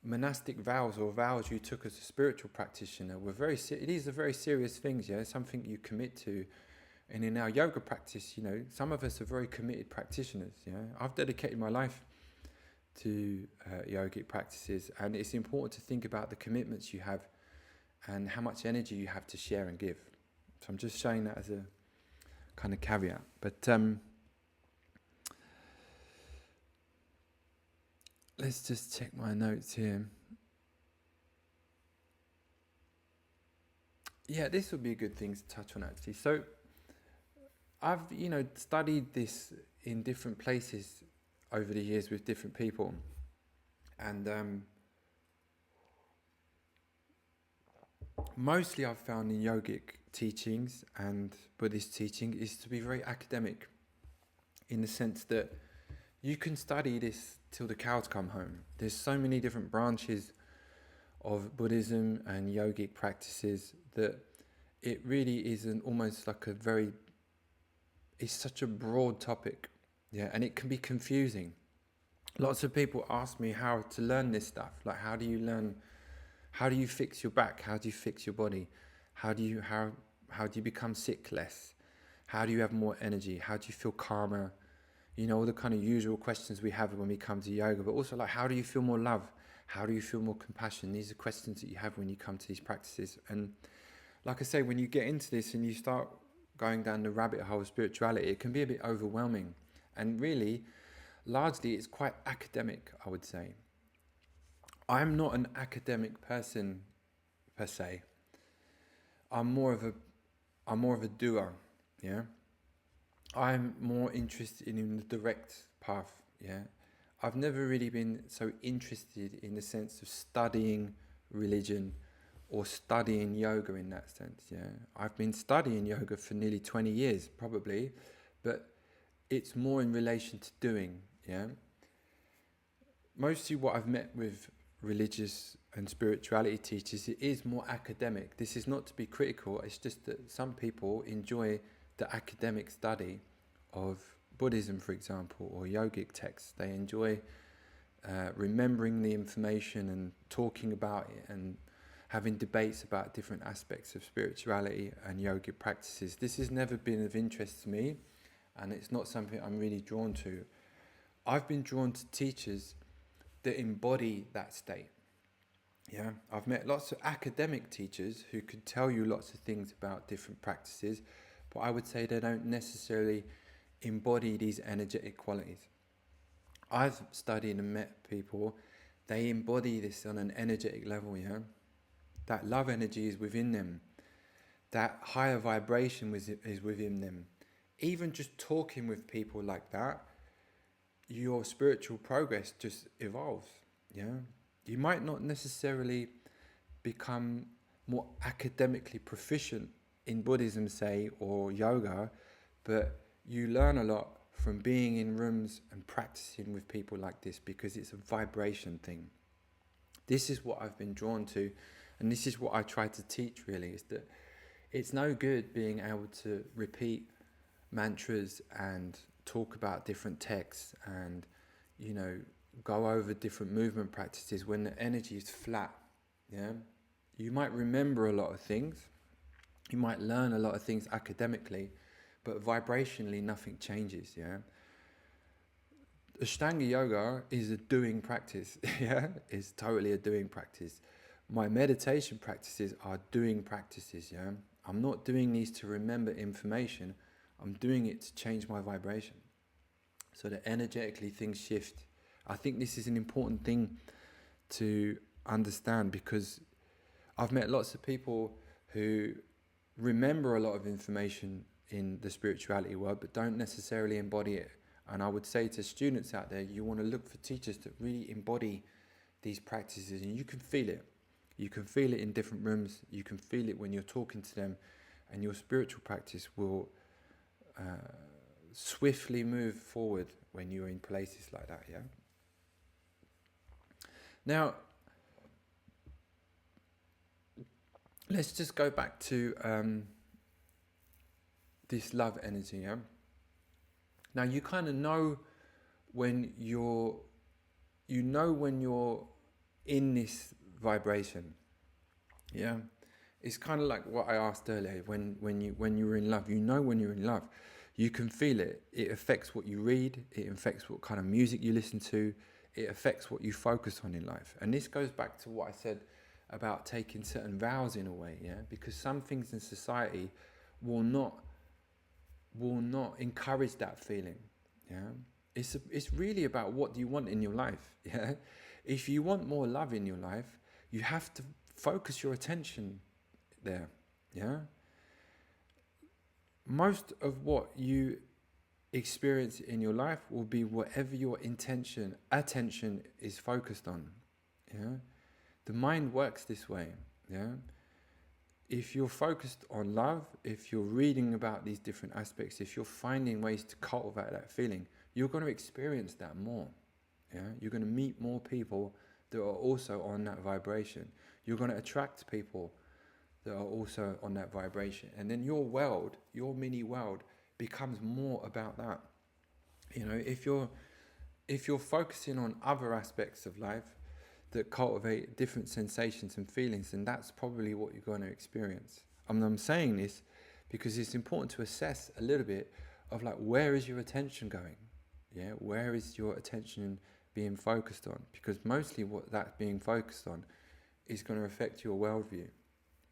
monastic vows or vows you took as a spiritual practitioner were these are very serious things, yeah, something you commit to. And in our yoga practice, some of us are very committed practitioners. Yeah, I've dedicated my life to yogic practices, and it's important to think about the commitments you have and how much energy you have to share and give. So I'm just showing that as a kind of caveat. But let's just check my notes here. Yeah, this would be a good thing to touch on actually. So I've, studied this in different places over the years with different people. And mostly I've found in yogic teachings and Buddhist teaching is to be very academic, in the sense that you can study this till the cows come home. There's so many different branches of Buddhism and yogic practices that it really is almost like it's such a broad topic, yeah, and it can be confusing. Lots of people ask me how to learn this stuff, like how do you fix your back, how do you fix your body, how do you become sick less, how do you have more energy, how do you feel calmer, all the kind of usual questions we have when we come to yoga. But also, like, how do you feel more love, how do you feel more compassion? These are questions that you have when you come to these practices. And like I say, when you get into this and you start going down the rabbit hole of spirituality, it can be a bit overwhelming. And really, largely, it's quite academic, I would say. I'm not an academic person per se. I'm more of a doer, yeah. I'm more interested in the direct path, yeah. I've never really been so interested in the sense of studying religion or studying yoga in that sense, yeah. I've been studying yoga for nearly 20 years, probably, but it's more in relation to doing, yeah. Mostly what I've met with religious and spirituality teachers, it is more academic. This is not to be critical, it's just that some people enjoy the academic study of Buddhism, for example, or yogic texts. They enjoy remembering the information and talking about it and having debates about different aspects of spirituality and yogic practices. This has never been of interest to me, and it's not something I'm really drawn to. I've been drawn to teachers that embody that state. Yeah, I've met lots of academic teachers who could tell you lots of things about different practices, but I would say they don't necessarily embody these energetic qualities. I've studied and met people, they embody this on an energetic level, yeah? That love energy is within them. That higher vibration is within them. Even just talking with people like that, your spiritual progress just evolves, yeah? You might not necessarily become more academically proficient in Buddhism, say, or yoga, but you learn a lot from being in rooms and practicing with people like this, because it's a vibration thing. This is what I've been drawn to, and this is what I try to teach, really, is that it's no good being able to repeat mantras and talk about different texts and, go over different movement practices when the energy is flat, yeah? You might remember a lot of things, you might learn a lot of things academically, but vibrationally nothing changes, yeah? Ashtanga yoga is a doing practice, yeah? It's totally a doing practice. My meditation practices are doing practices, yeah? I'm not doing these to remember information, I'm doing it to change my vibration, so that energetically things shift. I think this is an important thing to understand, because I've met lots of people who remember a lot of information in the spirituality world but don't necessarily embody it. And I would say to students out there, you want to look for teachers that really embody these practices, and you can feel it. You can feel it in different rooms, you can feel it when you're talking to them, and your spiritual practice will swiftly move forward when you're in places like that, yeah? Now, let's just go back to this love energy, yeah? Now, you kind of know when you're in this vibration. Yeah. It's kind of like what I asked earlier. When you're in love, when you're in love, you can feel it. It affects what you read. It affects what kind of music you listen to. It affects what you focus on in life. And this goes back to what I said about taking certain vows in a way, yeah. Because some things in society will not encourage that feeling, yeah. It's really about what do you want in your life, yeah. If you want more love in your life, you have to focus your attention there, yeah. Most of what you experience in your life will be whatever your attention is focused on, yeah. The mind works this way, yeah. If you're focused on love, if you're reading about these different aspects, if you're finding ways to cultivate that feeling, you're going to experience that more, yeah. You're going to meet more people that are also on that vibration. You're going to attract people that are also on that vibration, and then your world, your mini world, becomes more about that. You know, if you're focusing on other aspects of life that cultivate different sensations and feelings, then that's probably what you're going to experience. I'm saying this because it's important to assess a little bit of like, where is your attention going? Yeah, where is your attention being focused on? Because mostly what that's being focused on is going to affect your worldview.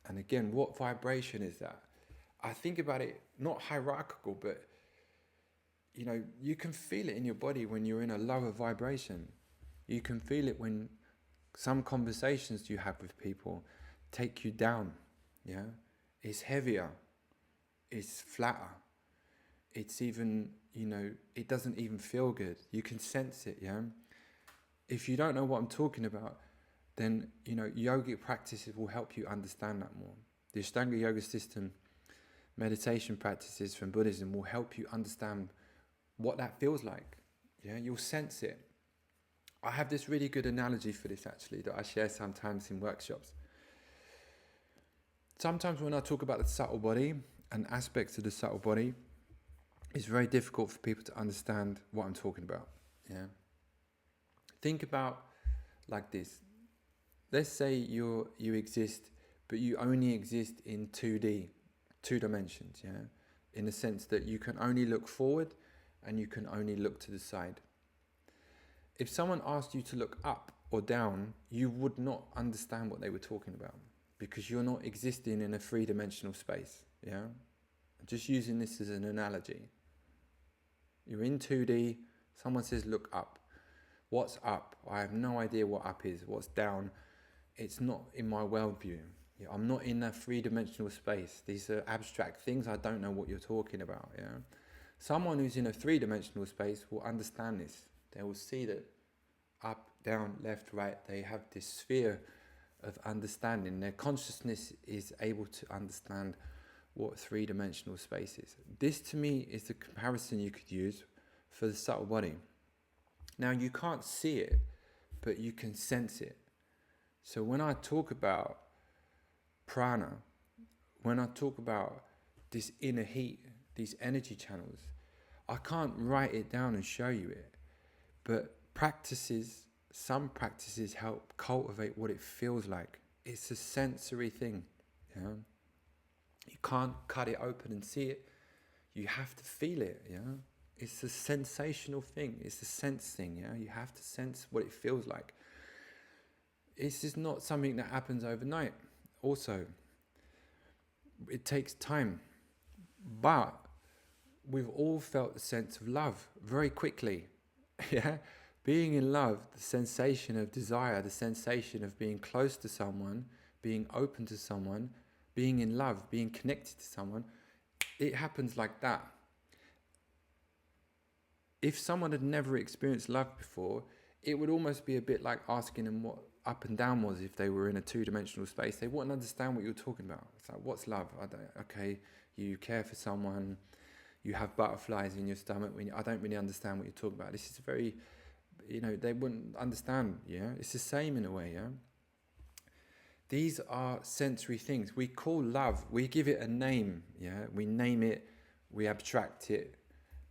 And again, what vibration is that? I think about it not hierarchical, but you know, you can feel it in your body when you're in a lower vibration. You can feel it when some conversations you have with people take you down, yeah? It's heavier, it's flatter, it's even, you know, it doesn't even feel good. You can sense it, yeah? If you don't know what I'm talking about, then, you know, yogic practices will help you understand that more. The Ashtanga Yoga system, meditation practices from Buddhism will help you understand what that feels like, yeah? You'll sense it. I have this really good analogy for this actually that I share sometimes in workshops. Sometimes when I talk about the subtle body and aspects of the subtle body, it's very difficult for people to understand what I'm talking about. Yeah. Think about like this. Let's say you exist, but you only exist in 2D, 2 dimensions, yeah? In the sense that you can only look forward and you can only look to the side. If someone asked you to look up or down, you would not understand what they were talking about because you're not existing in a 3-dimensional space, yeah? Just using this as an analogy. You're in 2D, someone says look up. What's up? I have no idea what up is. What's down? It's not in my worldview. Yeah, I'm not in that 3-dimensional space. These are abstract things. I don't know what you're talking about, yeah? Someone who's in a 3-dimensional space will understand this. They will see that up, down, left, right, they have this sphere of understanding. Their consciousness is able to understand what 3-dimensional space is. This to me is the comparison you could use for the subtle body. Now you can't see it, but you can sense it. So when I talk about prana, when I talk about this inner heat, these energy channels, I can't write it down and show you it. But some practices help cultivate what it feels like. It's a sensory thing. Yeah? You can't cut it open and see it. You have to feel it. Yeah? It's a sensational thing. It's a sense thing. Yeah? You have to sense what it feels like. This is not something that happens overnight. Also, it takes time. But we've all felt the sense of love very quickly. Yeah? Being in love, the sensation of desire, the sensation of being close to someone, being open to someone, being in love, being connected to someone, it happens like that. If someone had never experienced love before, it would almost be a bit like asking them what up and down was if they were in a 2-dimensional space. They wouldn't understand what you're talking about. It's like, what's love? Okay, you care for someone, you have butterflies in your stomach. I don't really understand what you're talking about. This is very, they wouldn't understand, yeah? It's the same in a way, yeah? These are sensory things. We call love, we give it a name, yeah? We name it, we abstract it,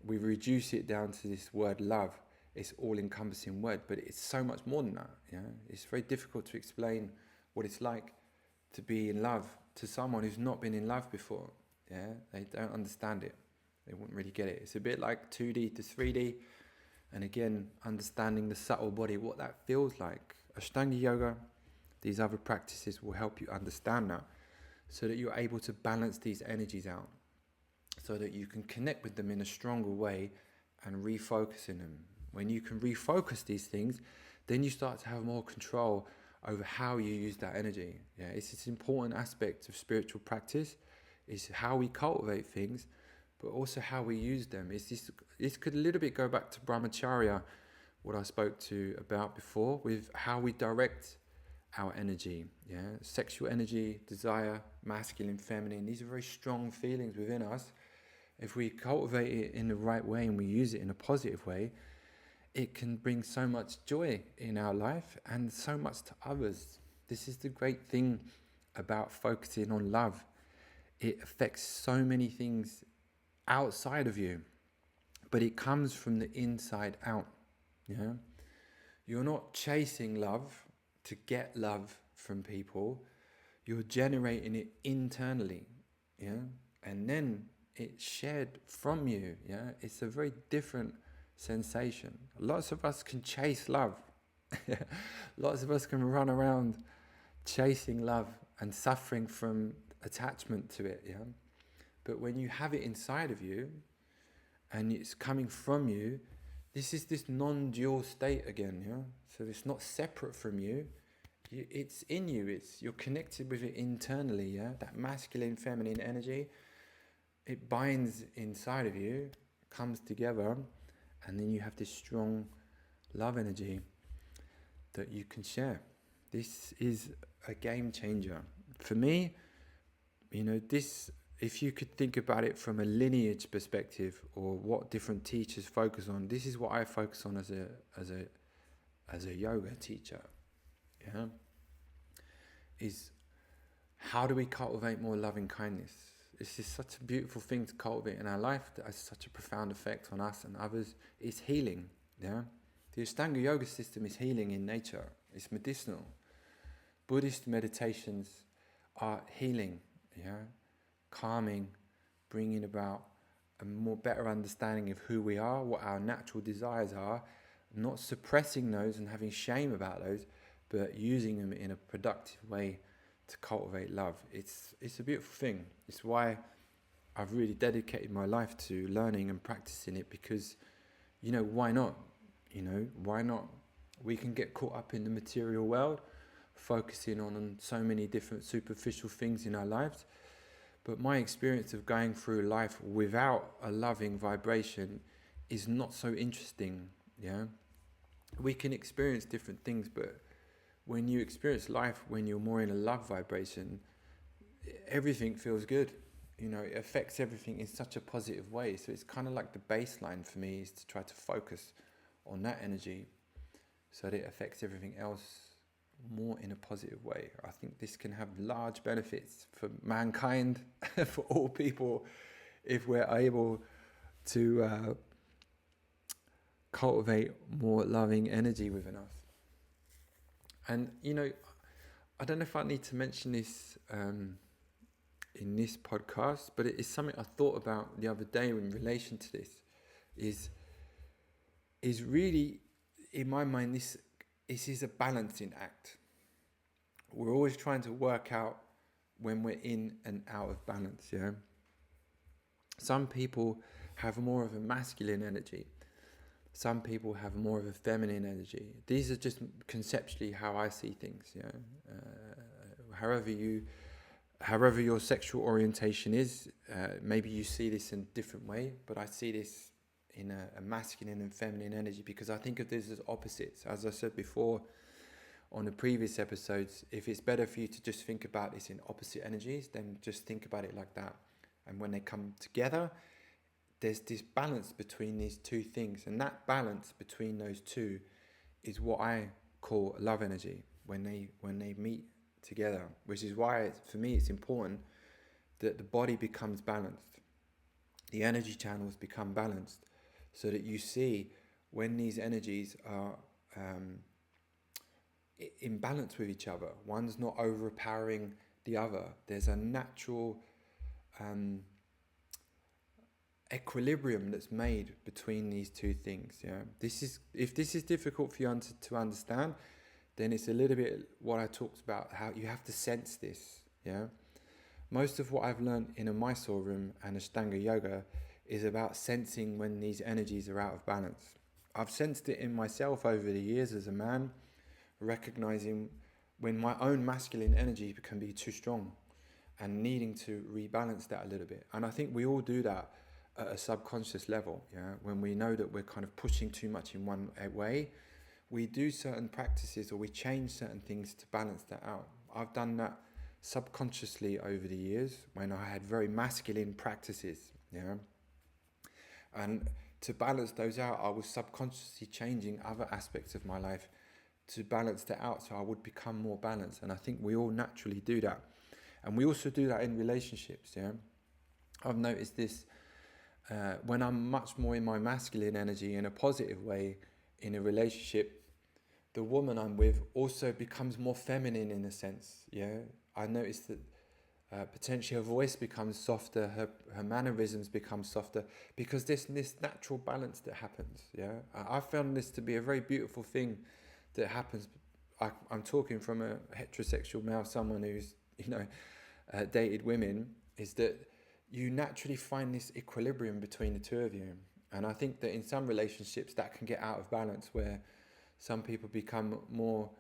we reduce it down to this word love. it's all-encompassing word, but it's so much more than that. Yeah, it's very difficult to explain what it's like to be in love to someone who's not been in love before. Yeah, they don't understand it. They wouldn't really get it. It's a bit like 2D to 3D, and again, understanding the subtle body, what that feels like. Ashtanga yoga, these other practices will help you understand that, so that you're able to balance these energies out, so that you can connect with them in a stronger way and refocus in them. When you can refocus these things, then you start to have more control over how you use that energy. Yeah, it's this important aspect of spiritual practice, is how we cultivate things, but also how we use them. This could a little bit go back to brahmacharya, what I spoke to about before, with how we direct our energy. Yeah, sexual energy, desire, masculine, feminine, these are very strong feelings within us. If we cultivate it in the right way and we use it in a positive way, it can bring so much joy in our life and so much to others. This is the great thing about focusing on love. It affects so many things outside of you, but it comes from the inside out. Yeah, you're not chasing love to get love from people. You're generating it internally. Yeah, and then it's shared from you. Yeah, it's a very different sensation. Lots of us can chase love. Lots of us can run around chasing love and suffering from attachment to it. Yeah, but when you have it inside of you and it's coming from you, this is this non-dual state again. Yeah, so it's not separate from you. It's in you. You're connected with it internally. Yeah, that masculine, feminine energy, it binds inside of you, comes together, and then you have this strong love energy that you can share. This is a game changer. For me, this, if you could think about it from a lineage perspective, or what different teachers focus on, this is what I focus on as a yoga teacher. Yeah, is how do we cultivate more loving kindness? This is such a beautiful thing to cultivate in our life that has such a profound effect on us and others. It's healing. Yeah, the Ashtanga yoga system is healing in nature. It's medicinal. Buddhist meditations are healing. Yeah, calming, bringing about a more better understanding of who we are, what our natural desires are, not suppressing those and having shame about those, but using them in a productive way to cultivate love. It's a beautiful thing. It's why I've really dedicated my life to learning and practicing it, because, why not? Why not? We can get caught up in the material world, focusing on so many different superficial things in our lives. But my experience of going through life without a loving vibration is not so interesting. Yeah, we can experience different things, but when you experience life when you're more in a love vibration, everything feels good. It affects everything in such a positive way. So it's kind of like the baseline for me, is to try to focus on that energy so that it affects everything else more in a positive way. I think this can have large benefits for mankind, for all people, if we're able to cultivate more loving energy within us. And, I don't know if I need to mention this in this podcast, but it is something I thought about the other day in relation to this. Is really, in my mind, this is a balancing act. We're always trying to work out when we're in and out of balance, yeah? Some people have more of a masculine energy. Some people have more of a feminine energy. These are just conceptually how I see things. Yeah, however your sexual orientation is, maybe you see this in a different way. But I see this in a masculine and feminine energy, because I think of this as opposites. As I said before on the previous episodes, if it's better for you to just think about this in opposite energies, then just think about it like that. And when they come together, there's this balance between these two things, and that balance between those two is what I call love energy when they meet together, which is why for me it's important that the body becomes balanced, the energy channels become balanced, so that you see when these energies are in balance with each other. One's not overpowering the other. There's a natural equilibrium that's made between these two things. Yeah, if this is difficult for you to understand, then it's a little bit what I talked about, how you have to sense this. Yeah, most of what I've learned in a Mysore room and Ashtanga yoga is about sensing when these energies are out of balance. I've sensed it in myself over the years as a man, recognizing when my own masculine energy can be too strong and needing to rebalance that a little bit. And I think we all do that at a subconscious level. Yeah, when we know that we're kind of pushing too much in one way, we do certain practices or we change certain things to balance that out. I've done that subconsciously over the years when I had very masculine practices. Yeah, and to balance those out, I was subconsciously changing other aspects of my life to balance that out so I would become more balanced. And I think we all naturally do that. And we also do that in relationships. Yeah, I've noticed this when I'm much more in my masculine energy in a positive way in a relationship, the woman I'm with also becomes more feminine in a sense. Yeah, I noticed that potentially her voice becomes softer, her mannerisms become softer because this natural balance that happens. Yeah, I found this to be a very beautiful thing that happens. I'm talking from a heterosexual male, someone who's dated women, is that you naturally find this equilibrium between the two of you. And I think that in some relationships that can get out of balance where some people become more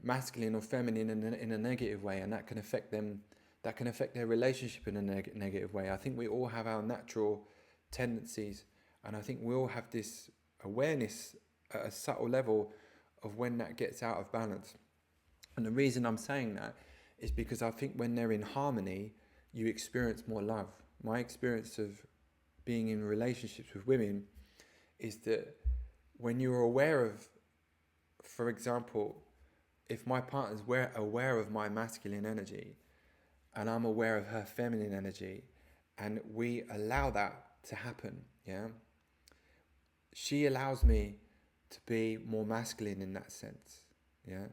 masculine or feminine in a negative way, and that can affect them, that can affect their relationship in a negative way. I think we all have our natural tendencies, and I think we all have this awareness at a subtle level of when that gets out of balance. And the reason I'm saying that is because I think when they're in harmony, you experience more love. My experience of being in relationships with women is that when you're aware of, for example, if my partner's aware of my masculine energy and I'm aware of her feminine energy and we allow that to happen, yeah, she allows me to be more masculine in that sense, yeah,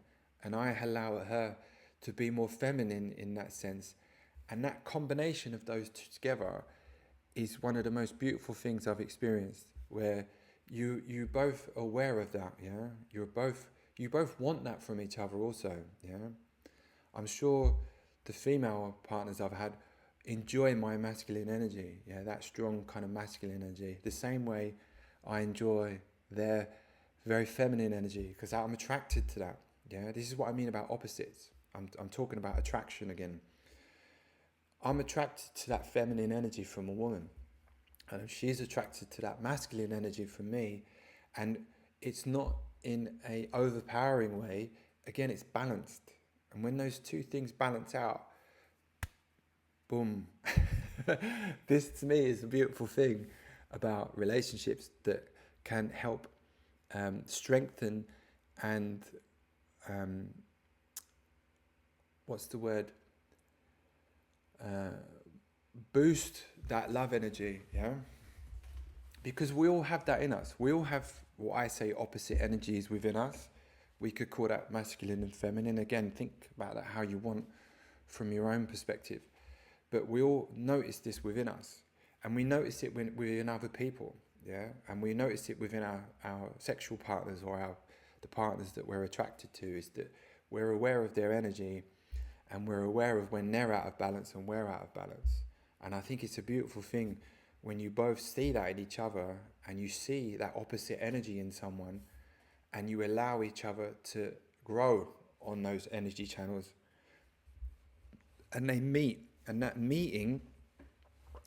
and I allow her to be more feminine in that sense. And that combination of those two together is one of the most beautiful things I've experienced, where you both are aware of that, yeah. You both want that from each other also, yeah. I'm sure the female partners I've had enjoy my masculine energy, yeah, that strong kind of masculine energy, the same way I enjoy their very feminine energy, because I'm attracted to that, yeah. This is what I mean about opposites. I'm talking about attraction again. I'm attracted to that feminine energy from a woman, and she's attracted to that masculine energy from me, and it's not in a overpowering way. Again, it's balanced, and when those two things balance out, boom. This to me is a beautiful thing about relationships that can help strengthen and what's the word? Boost that love energy, yeah? Because we all have that in us. We all have what I say opposite energies within us. We could call that masculine and feminine. Again, think about that how you want from your own perspective. But we all notice this within us. And we notice it within other people, yeah? And we notice it within our sexual partners or the partners that we're attracted to, is that we're aware of their energy and we're aware of when they're out of balance and we're out of balance. And I think it's a beautiful thing when you both see that in each other and you see that opposite energy in someone and you allow each other to grow on those energy channels and they meet, and that meeting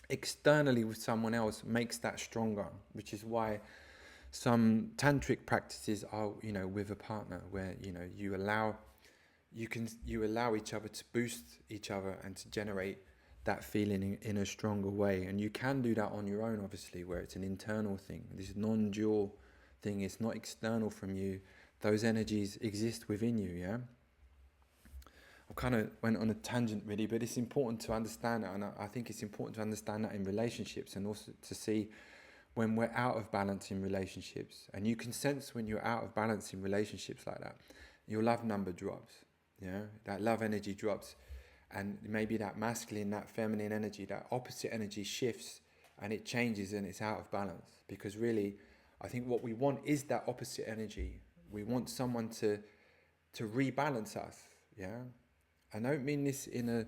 externally with someone else makes that stronger, which is why some tantric practices are, with a partner where, you allow each other to boost each other and to generate that feeling in a stronger way. And you can do that on your own, obviously, where it's an internal thing. This non-dual thing is not external from you. Those energies exist within you, yeah? I kind of went on a tangent really, but it's important to understand that, and I think it's important to understand that in relationships and also to see when we're out of balance in relationships. And you can sense when you're out of balance in relationships like that, your love number drops. Yeah, that love energy drops, and maybe that masculine, that feminine energy, that opposite energy shifts, and it changes, and it's out of balance. Because really, I think what we want is that opposite energy. We want someone to rebalance us. Yeah, I don't mean this in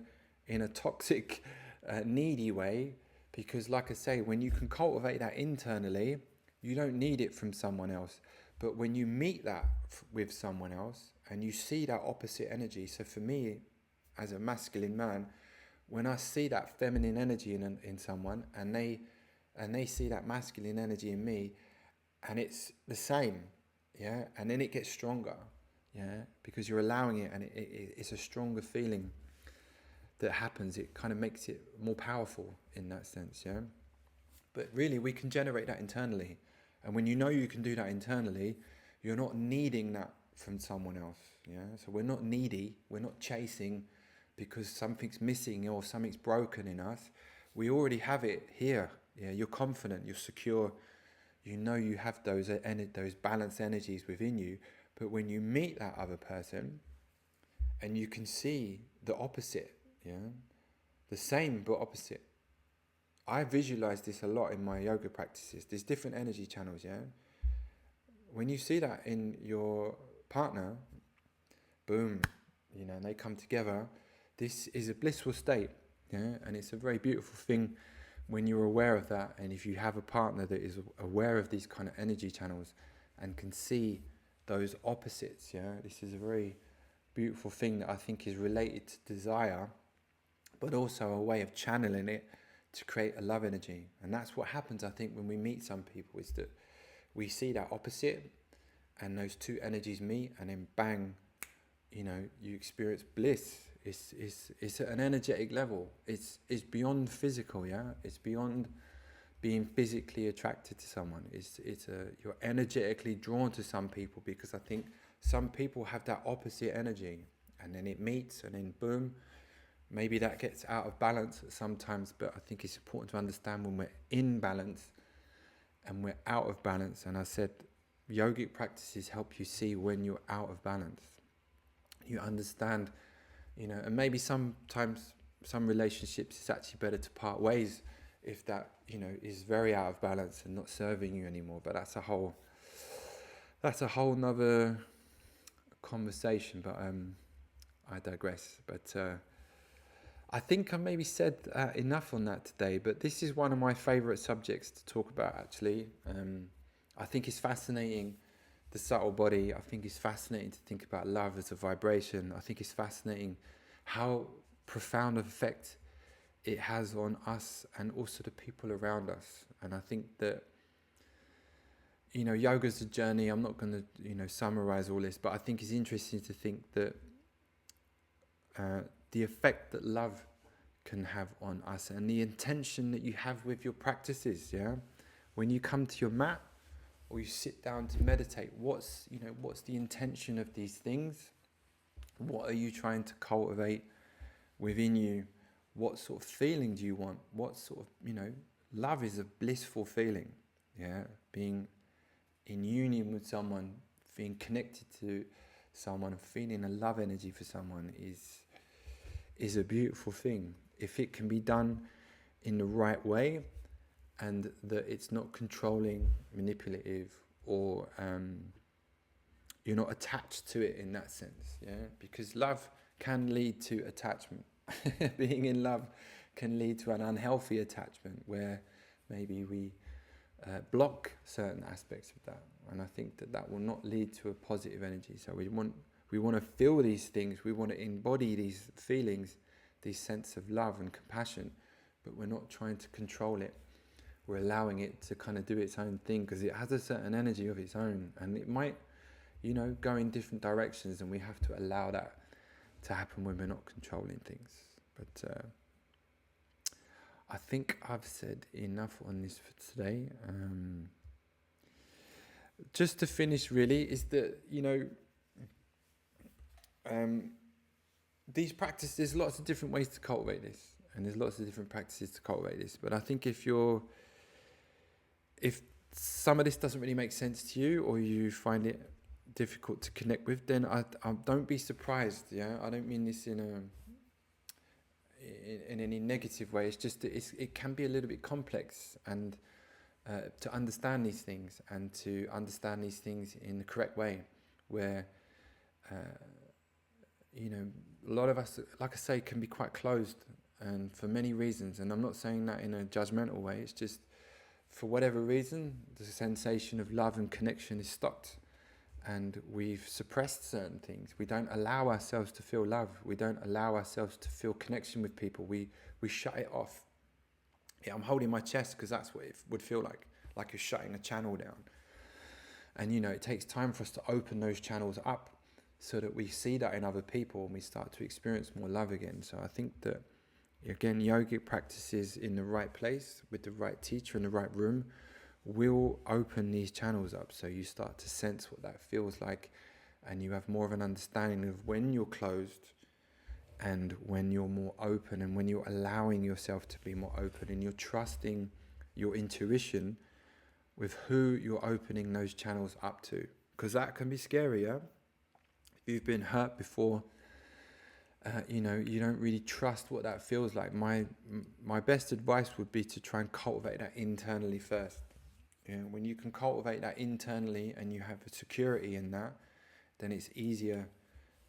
a toxic, needy way, because like I say, when you can cultivate that internally, you don't need it from someone else. But when you meet that with someone else and you see that opposite energy, so for me, as a masculine man, when I see that feminine energy in someone, and they see that masculine energy in me, and it's the same, yeah, and then it gets stronger, yeah, because you're allowing it, and it's a stronger feeling that happens. It kind of makes it more powerful in that sense, yeah. But really, we can generate that internally, and when you know you can do that internally, you're not needing that from someone else, yeah. So we're not needy, we're not chasing because something's missing or something's broken in us. We already have it here, yeah. You're confident, you're secure, you know you have those balanced energies within you. But when you meet that other person and you can see the opposite, yeah, the same but opposite. I visualize this a lot in my yoga practices. There's different energy channels, yeah. When you see that in your partner, boom, and they come together, this is a blissful state, yeah, and it's a very beautiful thing when you're aware of that. And if you have a partner that is aware of these kind of energy channels and can see those opposites, yeah, this is a very beautiful thing that I think is related to desire, but also a way of channeling it to create a love energy. And that's what happens, I think, when we meet some people, is that we see that opposite and those two energies meet, and then bang, you experience bliss. It's at an energetic level. It's beyond physical, yeah. It's beyond being physically attracted to someone. You're energetically drawn to some people, because I think some people have that opposite energy, and then it meets, and then boom, maybe that gets out of balance sometimes. But I think it's important to understand when we're in balance and we're out of balance. And I said, yogic practices help you see when you're out of balance. You understand, and maybe sometimes some relationships, it's actually better to part ways if that, is very out of balance and not serving you anymore. But that's a whole nother conversation. But I digress. But I think I maybe said enough on that today. But this is one of my favorite subjects to talk about, actually. I think it's fascinating, the subtle body. I think it's fascinating to think about love as a vibration. I think it's fascinating how profound of effect it has on us and also the people around us. And I think that, yoga's a journey. I'm not going to, summarize all this, but I think it's interesting to think that the effect that love can have on us, and the intention that you have with your practices, yeah? When you come to your mat or you sit down to meditate, what's the intention of these things? What are you trying to cultivate within you? What sort of feeling do you want? What sort of, love is a blissful feeling, yeah? Being in union with someone, being connected to someone, feeling a love energy for someone is a beautiful thing. If it can be done in the right way, and that it's not controlling, manipulative, or you're not attached to it in that sense, yeah? Because love can lead to attachment. Being in love can lead to an unhealthy attachment where maybe we block certain aspects of that, and I think that will not lead to a positive energy. So we want to feel these things, we want to embody these feelings, this sense of love and compassion, but we're not trying to control it. We're allowing it to kind of do its own thing, because it has a certain energy of its own, and it might, go in different directions, and we have to allow that to happen when we're not controlling things. But I think I've said enough on this for today. Just to finish, really, is that, these practices, there's lots of different ways to cultivate this, and there's lots of different practices to cultivate this. But I think if you're if some of this doesn't really make sense to you, or you find it difficult to connect with, then I don't be surprised. Yeah, I don't mean this in any negative way. It's just that it can be a little bit complex, and to understand these things, and to understand these things in the correct way, where uh, a lot of us, like I say, can be quite closed, and for many reasons. And I'm not saying that in a judgmental way. It's just, for whatever reason, the sensation of love and connection is stopped, and we've suppressed certain things. We don't allow ourselves to feel love. We don't allow ourselves to feel connection with people. We shut it off. Yeah, I'm holding my chest because that's what it would feel like you're shutting a channel down. And it takes time for us to open those channels up, so that we see that in other people, and we start to experience more love again. So I think that, again, yogic practices in the right place, with the right teacher in the right room, will open these channels up. So you start to sense what that feels like, and you have more of an understanding of when you're closed and when you're more open, and when you're allowing yourself to be more open, and you're trusting your intuition with who you're opening those channels up to. Because that can be scary, yeah? If you've been hurt before, you don't really trust what that feels like. My best advice would be to try and cultivate that internally first. When you can cultivate that internally, and you have a security in that, then it's easier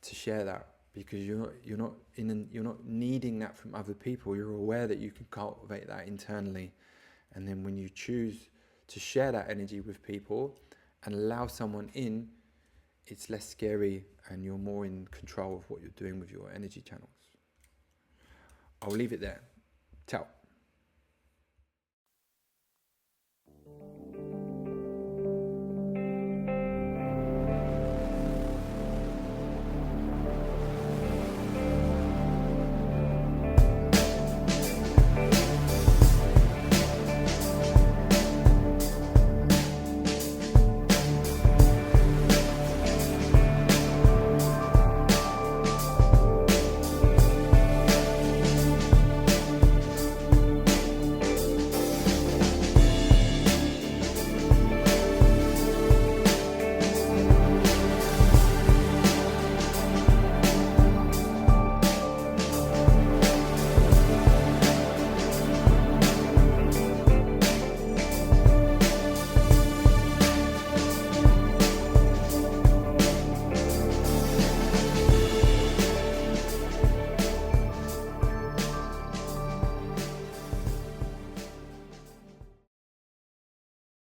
to share that, because you're not needing that from other people. You're aware that you can cultivate that internally, and then when you choose to share that energy with people and allow someone in, it's less scary, and you're more in control of what you're doing with your energy channels. I'll leave it there. Ciao.